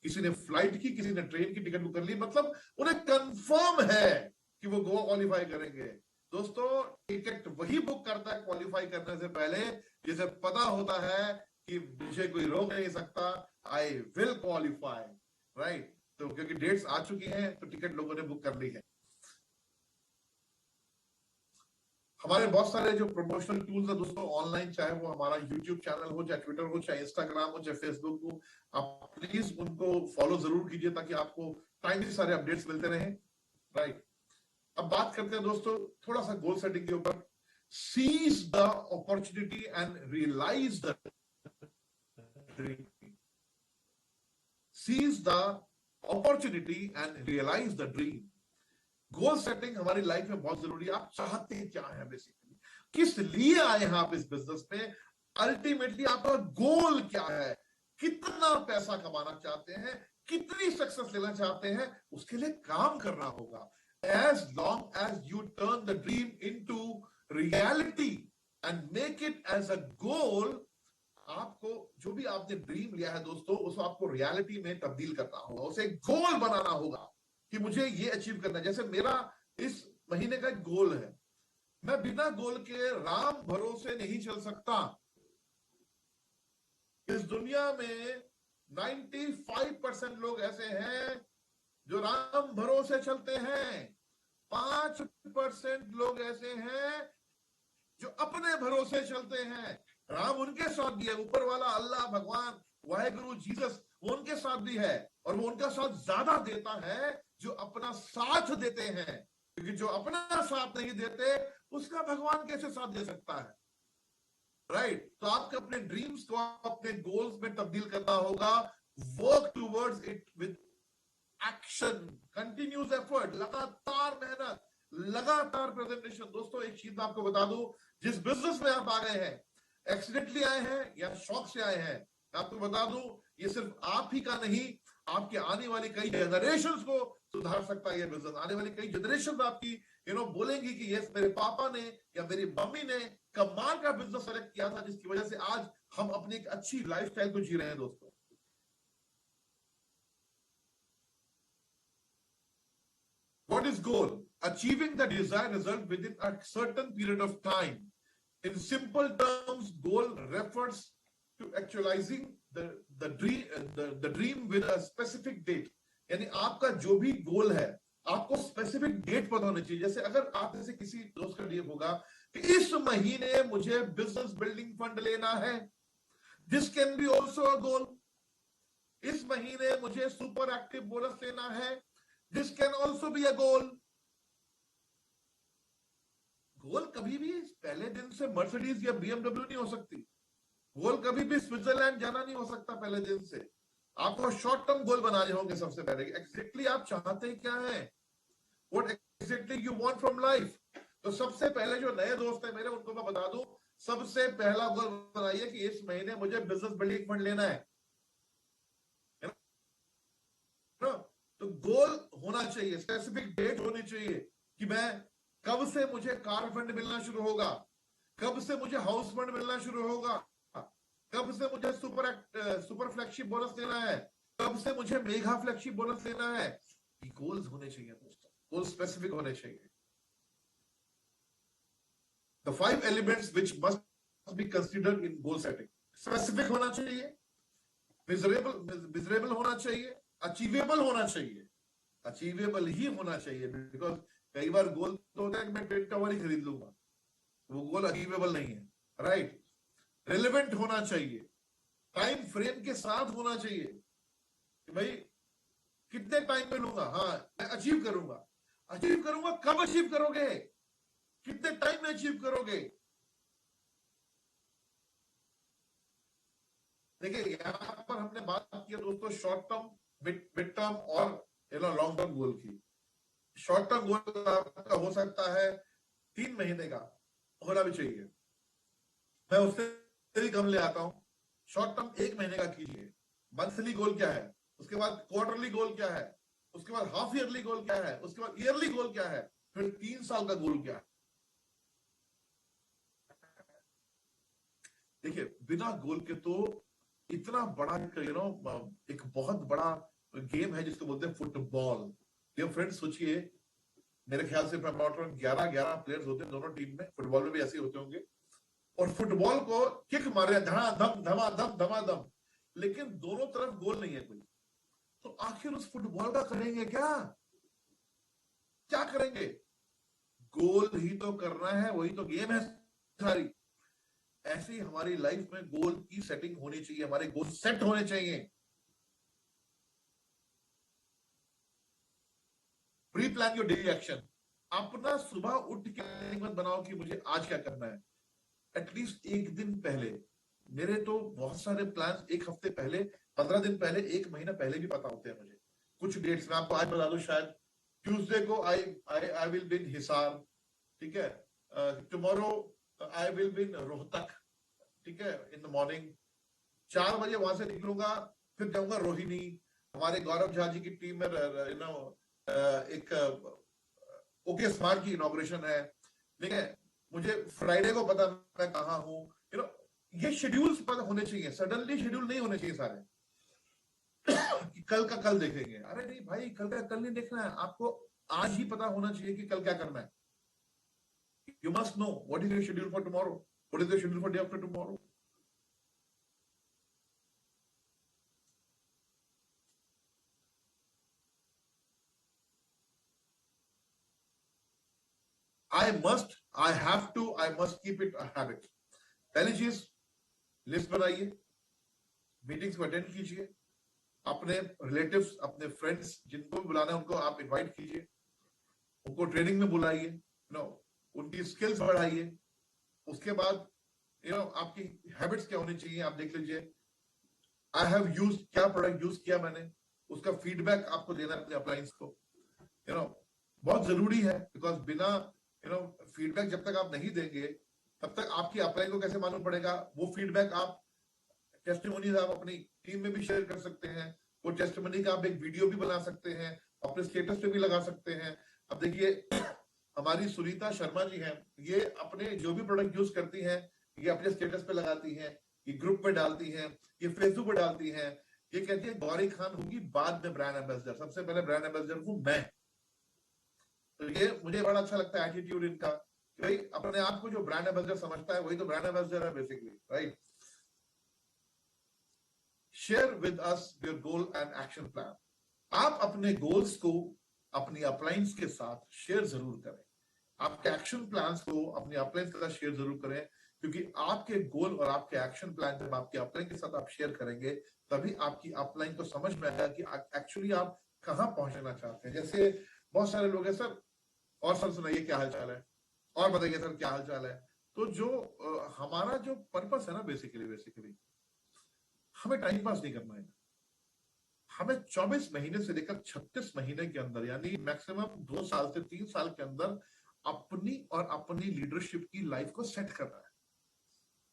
किसी ने फ्लाइट की, किसी ने ट्रेन की टिकट बुक कर ली, मतलब उन्हें कंफर्म है कि वो गोवा क्वालिफाई करेंगे। दोस्तों, टिकट वही बुक करता है क्वालिफाई करने से पहले जिसे पता होता है कि मुझे कोई रोक नहीं सकता, आई विल क्वालिफाई, राइट। तो क्योंकि डेट्स आ चुकी हैं तो टिकट लोगों ने बुक कर ली है। हमारे बहुत सारे जो प्रमोशनल टूल्स है दोस्तों ऑनलाइन, चाहे वो हमारा यूट्यूब चैनल हो, चाहे ट्विटर हो, चाहे इंस्टाग्राम हो, चाहे फेसबुक हो, आप प्लीज उनको फॉलो जरूर कीजिए ताकि आपको टाइमली सारे अपडेट्स मिलते रहे, राइट। अब बात करते हैं दोस्तों थोड़ा सा गोल सेटिंग के ऊपर। Seize the opportunity and realise the dream. Seize the opportunity and realise the dream. Goal setting हमारी लाइफ में बहुत जरूरी है। आप चाहते हैं क्या है, बेसिकली किस लिए आए हैं आप इस बिजनेस में, अल्टीमेटली आपका गोल क्या है, कितना पैसा कमाना चाहते हैं, कितनी सक्सेस लेना चाहते हैं, उसके लिए काम करना होगा। As long as you turn the dream into reality and make it as a goal, आपको जो भी आपने ड्रीम लिया है दोस्तों उसको आपको रियलिटी में तब्दील करना होगा, उसे गोल बनाना होगा कि मुझे ये अचीव करना है। जैसे मेरा इस महीने का एक गोल है, मैं बिना गोल के राम भरोसे नहीं चल सकता। इस दुनिया में 95% लोग ऐसे हैं जो राम भरोसे चलते हैं, 5% लोग ऐसे हैं जो अपने भरोसे चलते हैं। राम उनके साथ भी है, ऊपर वाला अल्लाह, भगवान, वाहेगुरु, जीसस, वो उनके साथ भी है, और वो उनका साथ ज्यादा देता है जो अपना साथ देते हैं, क्योंकि जो अपना साथ नहीं देते उसका भगवान कैसे साथ दे सकता है, राइट। तो आपके अपने ड्रीम्स को अपने गोल्स में तब्दील करना होगा। Work towards it with action, continuous effort, लगातार मेहनत, लगातार प्रेजेंटेशन। दोस्तों एक चीज मैं आपको बता दूं, जिस बिजनेस में आप आ गए हैं, एक्सीडेंटली आए हैं या शौक से आए हैं, आपको बता दूं ये सिर्फ आप ही का नहीं, आपके आने वाली कई जनरेशंस को सुधार सकता है ये बिजनेस। आने वाली कई जनरेशंस आपकी बोलेंगी कि यस, मेरे पापा ने या मेरी मम्मी ने कमाल का बिजनेस सेलेक्ट किया था जिसकी वजह से आज हम अपनी एक अच्छी लाइफस्टाइल को जी रहे हैं। दोस्तों what is goal? Achieving the desired result within a certain period of time. In simple terms, goal refers to actualizing the dream with a specific date. यानी आपका जो भी गोल है आपको स्पेसिफिक डेट पता होनी चाहिए। जैसे अगर आप जैसे किसी दोस्त का ड्रीम होगा कि इस महीने मुझे बिजनेस बिल्डिंग फंड लेना है, this can be also a goal. इस महीने मुझे सुपर एक्टिव बोनस लेना है, this can also be a goal. Goal कभी भी पहले दिन से मर्सिडीज या बीएमडब्ल्यू नहीं हो सकती। गोल कभी भी स्विट्जरलैंड जाना नहीं हो सकता पहले दिन से। आपको शॉर्ट टर्म गोल बनाने होंगे सबसे पहले, एग्जैक्टली आप चाहते क्या हैं, what exactly you want from life. तो सबसे पहले जो नए दोस्त है मेरे, उनको मैं बता दूं, सबसे पहला गोल बनाइए कि इस महीने मुझे बिजनेस बिल्डिंग फंड लेना है ना। तो गोल होना चाहिए, स्पेसिफिक डेट होनी चाहिए कि मैं कब से मुझे कार फंड मिलना शुरू होगा, कब से मुझे हाउस फंड मिलना शुरू होगा, कब से मुझे सुपर फ्लैगशिप बोनस लेना है, कब से मुझे मेगा फ्लैगशिप बोनस लेना है। ये गोल्स होने चाहिए दोस्तों, गोल स्पेसिफिक होने चाहिए। The 5 elements which must be considered in goal setting. Specific होना चाहिए, मिजरेबल होना चाहिए, अचीवेबल होना चाहिए। अचीवेबल ही होना चाहिए, बिकॉज कई बार गोल तो होता है कि मैं ट्विन टावर ही खरीद लूंगा, वो गोल अचीवेबल नहीं है, राइट। रिलेवेंट होना चाहिए, टाइम फ्रेम के साथ होना चाहिए कि भाई कितने टाइम में लूंगा, हाँ मैं अचीव करूंगा। अचीव करूंगा कब अचीव करोगे, कितने टाइम में अचीव करोगे। देखिए यहां पर हमने बात की है दोस्तों शॉर्ट टर्म, मिड टर्म और लॉन्ग टर्म गोल की। शॉर्ट टर्म गोल आपका हो सकता है 3 महीने का, होना भी चाहिए, मैं उससे भी कम ले आता हूं। शॉर्ट टर्म 1 महीने का कीजिए, मंथली गोल क्या है, उसके बाद क्वार्टरली गोल क्या है, उसके बाद हाफ ईयरली गोल क्या है, उसके बाद ईयरली गोल क्या है, फिर 3 साल का गोल क्या है। देखिए बिना गोल के तो इतना बड़ा एक बहुत बड़ा गेम है जिसको बोलते हैं फुटबॉल। डियर फ्रेंड्स सोचिए, मेरे ख्याल से 11 प्लेयर्स होते हैं दोनों टीम में, फुटबॉल में भी ऐसे होते होंगे, और फुटबॉल को किक मारे धड़ाधम धमाधम धमाधम, लेकिन दोनों तरफ गोल नहीं है कोई, तो आखिर उस फुटबॉल का करेंगे क्या? क्या करेंगे? गोल ही तो करना है, वही तो गेम है सारी। ऐसे ही हमारी लाइफ में गोल की सेटिंग होनी चाहिए, हमारे गोल सेट होने चाहिए। Pre plan your daily action. अपना सुबह उठ के मत बनाओ कि मुझे आज क्या करना है, एटलीस्ट एक दिन पहले। मेरे तो बहुत सारे प्लान एक हफ्ते पहले, 15 दिन पहले, एक महीना पहले भी पता होते हैं मुझे। कुछ डेट्स में आपको आज बता दूं, शायद ट्यूसडे को I will be in Hisar, ठीक है, tomorrow I will be in Rohtak, ठीक है, इन द मॉर्निंग 4 बजे वहां से निकलूंगा, फिर जाऊंगा रोहिणी, हमारे गौरव झा जी की टीम में एक ओके स्मार्ट की इनॉग्रेशन है, ठीक है, मुझे फ्राइडे को पता मैं कहाँ हूं, ये शेड्यूल्स पता होने चाहिए, सडनली शेड्यूल नहीं होने चाहिए सारे कि कल का कल देखेंगे। अरे नहीं भाई, कल का कल नहीं देखना है, आपको आज ही पता होना चाहिए कि कल क्या करना है। You must know what is your schedule for tomorrow, what is your schedule for day after tomorrow. I must keep it a habit. पहली चीज, लिस्ट बनाइए, मीटिंग्स को अटेंड कीजिए, अपने रिलेटिव्स, अपने फ्रेंड्स जिनको भी बुलाना है उनको आप इनवाइट कीजिए, उनको ट्रेनिंग में बुलाइए, उनकी स्किल्स बढ़ाइए। उसके बाद आपकी हैबिट्स क्या होनी चाहिए आप देख लीजिए। आई हैव यूज, क्या प्रोडक्ट यूज किया मैंने, उसका फीडबैक आपको देना है अपने अप्लायंस को, बहुत जरूरी है, बिकॉज बिना फीडबैक जब तक आप नहीं देंगे तब तक आपकी अप्लाई को कैसे मालूम पड़ेगा। वो फीडबैक आप टेस्टिमोनीज आप अपनी टीम में भी शेयर कर सकते हैं, वो टेस्टिमोनी का आप एक वीडियो भी बना सकते हैं, अपने स्टेटस पे भी लगा सकते हैं। अब देखिए हमारी सुनीता शर्मा जी हैं, ये अपने जो भी प्रोडक्ट यूज करती हैं ये अपने स्टेटस पे लगाती हैं, ये ग्रुप पे डालती हैं, ये फेसबुक पे डालती हैं, ये कहती है गौरी खान होगी बाद में ब्रांड एम्बेसडर, सबसे पहले ब्रांड एम्बेसडर हूं मैं। तो ये मुझे बड़ा अच्छा लगता है एटीट्यूड इनका, भाई अपने आप को जो ब्रांड एम्बेसडर समझता है वही तो ब्रांड एम्बेसडर है basically, right. Share with us your goal and action plan. आप अपने गोल्स को अपनी अपलाइंस के साथ शेयर जरूर करें, आपके एक्शन प्लान्स को अपनी अपलाइंस के साथ शेयर जरूर करें, क्योंकि आपके गोल और आपके एक्शन प्लान जब आपके अपलाइन के साथ आप शेयर करेंगे तभी आपकी अपलाइन को समझ में आएगा कि एक्चुअली आप कहां पहुंचना चाहते हैं। जैसे बहुत सारे लोग हैं, सर और सर सुनाइए क्या हाल चाल है, और बताइए सर क्या हाल चाल है। तो जो हमारा जो पर्पस है ना, बेसिकली हमें टाइम पास नहीं करना है, हमें 24 महीने से लेकर 36 महीने के अंदर, यानी मैक्सिमम 2 साल से 3 साल के अंदर अपनी और अपनी लीडरशिप की लाइफ को सेट करना है।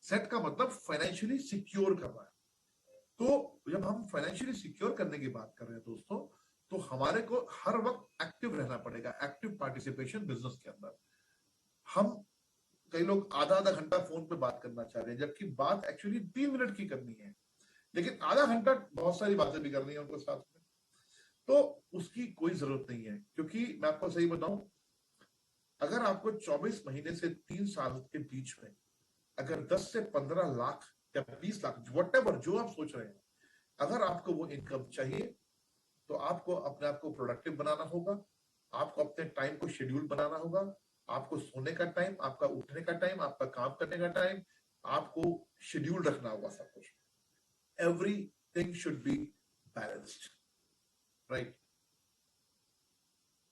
सेट का मतलब फाइनेंशियली सिक्योर करना है। तो जब हम फाइनेंशियली सिक्योर करने की बात कर रहे हैं दोस्तों, तो हमारे को हर वक्त एक्टिव रहना पड़ेगा, एक्टिव पार्टिसिपेशन बिजनेस के अंदर। हम कई लोग आधा घंटा फोन पे बात करना चाह रहे हैं, जबकि बात एक्चुअली 3 मिनट की करनी है, लेकिन आधा घंटा बहुत सारी बातें भी करनी है उनको साथ में, तो उसकी कोई जरूरत नहीं है। क्योंकि मैं आपको सही बताऊं, अगर आपको 24 महीने से 3 साल के बीच में अगर 10 से 15 लाख या 20 लाख व्हाटएवर जो आप सोच रहे हैं, अगर आपको वो इनकम चाहिए तो आपको अपने आप को प्रोडक्टिव बनाना होगा, आपको अपने टाइम को शेड्यूल बनाना होगा, आपको सोने का टाइम, आपका उठने का टाइम, आपका काम करने का टाइम, आपको शेड्यूल रखना होगा सब कुछ। Everything should be balanced, right.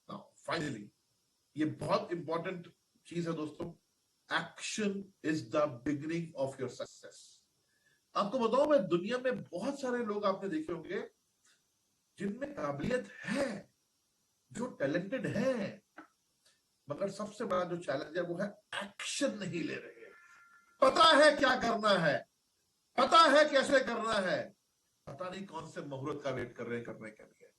Now finally ये बहुत इंपॉर्टेंट चीज है दोस्तों, action is the beginning of your success. आपको बताऊं, मैं दुनिया में बहुत सारे लोग आपने देखे होंगे जिनमें काबिलियत है, जो टैलेंटेड है, मगर सबसे बड़ा जो चैलेंज है वो है एक्शन नहीं ले रहे हैं। पता है क्या करना है, पता है कैसे करना है, पता नहीं कौन से मुहूर्त का वेट कर रहे हैं, करने के लिए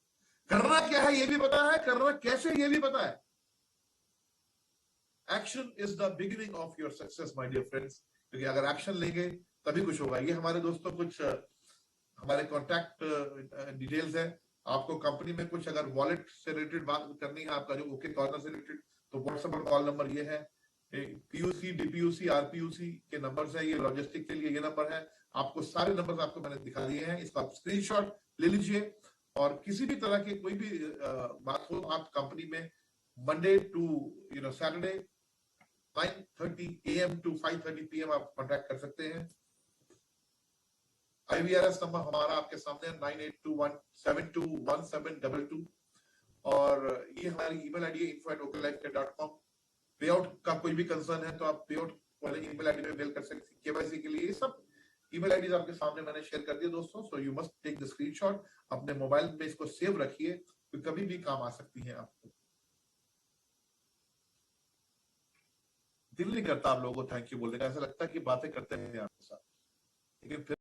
करना क्या है ये भी पता है, करना कैसे ये भी पता है। Action is the beginning of your success my dear friends, क्योंकि अगर एक्शन लेंगे तभी कुछ होगा। ये हमारे दोस्तों कुछ हमारे कॉन्टैक्ट डिटेल्स है। आपको कंपनी में कुछ अगर वॉलेट से रिलेटेड बात करनी है, आपका जो ओके कॉर्नर से रिलेटेड, तो व्हाट्सएप और कॉल नंबर ये है। पीयूसी, डीपीयूसी, आरपीयूसी के नंबर्स है, ये लॉजिस्टिक के लिए ये नंबर है। आपको सारे नंबर्स आपको मैंने दिखा दिए हैं, इसका आप स्क्रीनशॉट ले लीजिए। और किसी भी तरह की कोई भी बात हो, आप कंपनी में Monday to Saturday 9:30 AM to 5:30 PM आप कॉन्टैक्ट कर सकते हैं। IVRS नंबर हमारा आपके सामने 9821721722 और ये हमारी ईमेल आईडी है info@oklife.com। पे आउट का कोई भी कंसर्न है तो आप पे आउट वाले ईमेल आईडी में मेल कर सकते हैं। केवाईसी के लिए ये सब ईमेल आईडीज आपके सामने मैंने शेयर कर दिए दोस्तों। So you must take the screenshot, अपने मोबाइल में इसको सेव रखिए, तो कभी भी काम आ सकती है आपको। दिल नहीं करता आप लोगों को थैंक यू बोलने का, ऐसा लगता है कि बातें करते हैं आपके साथ, लेकिन फिर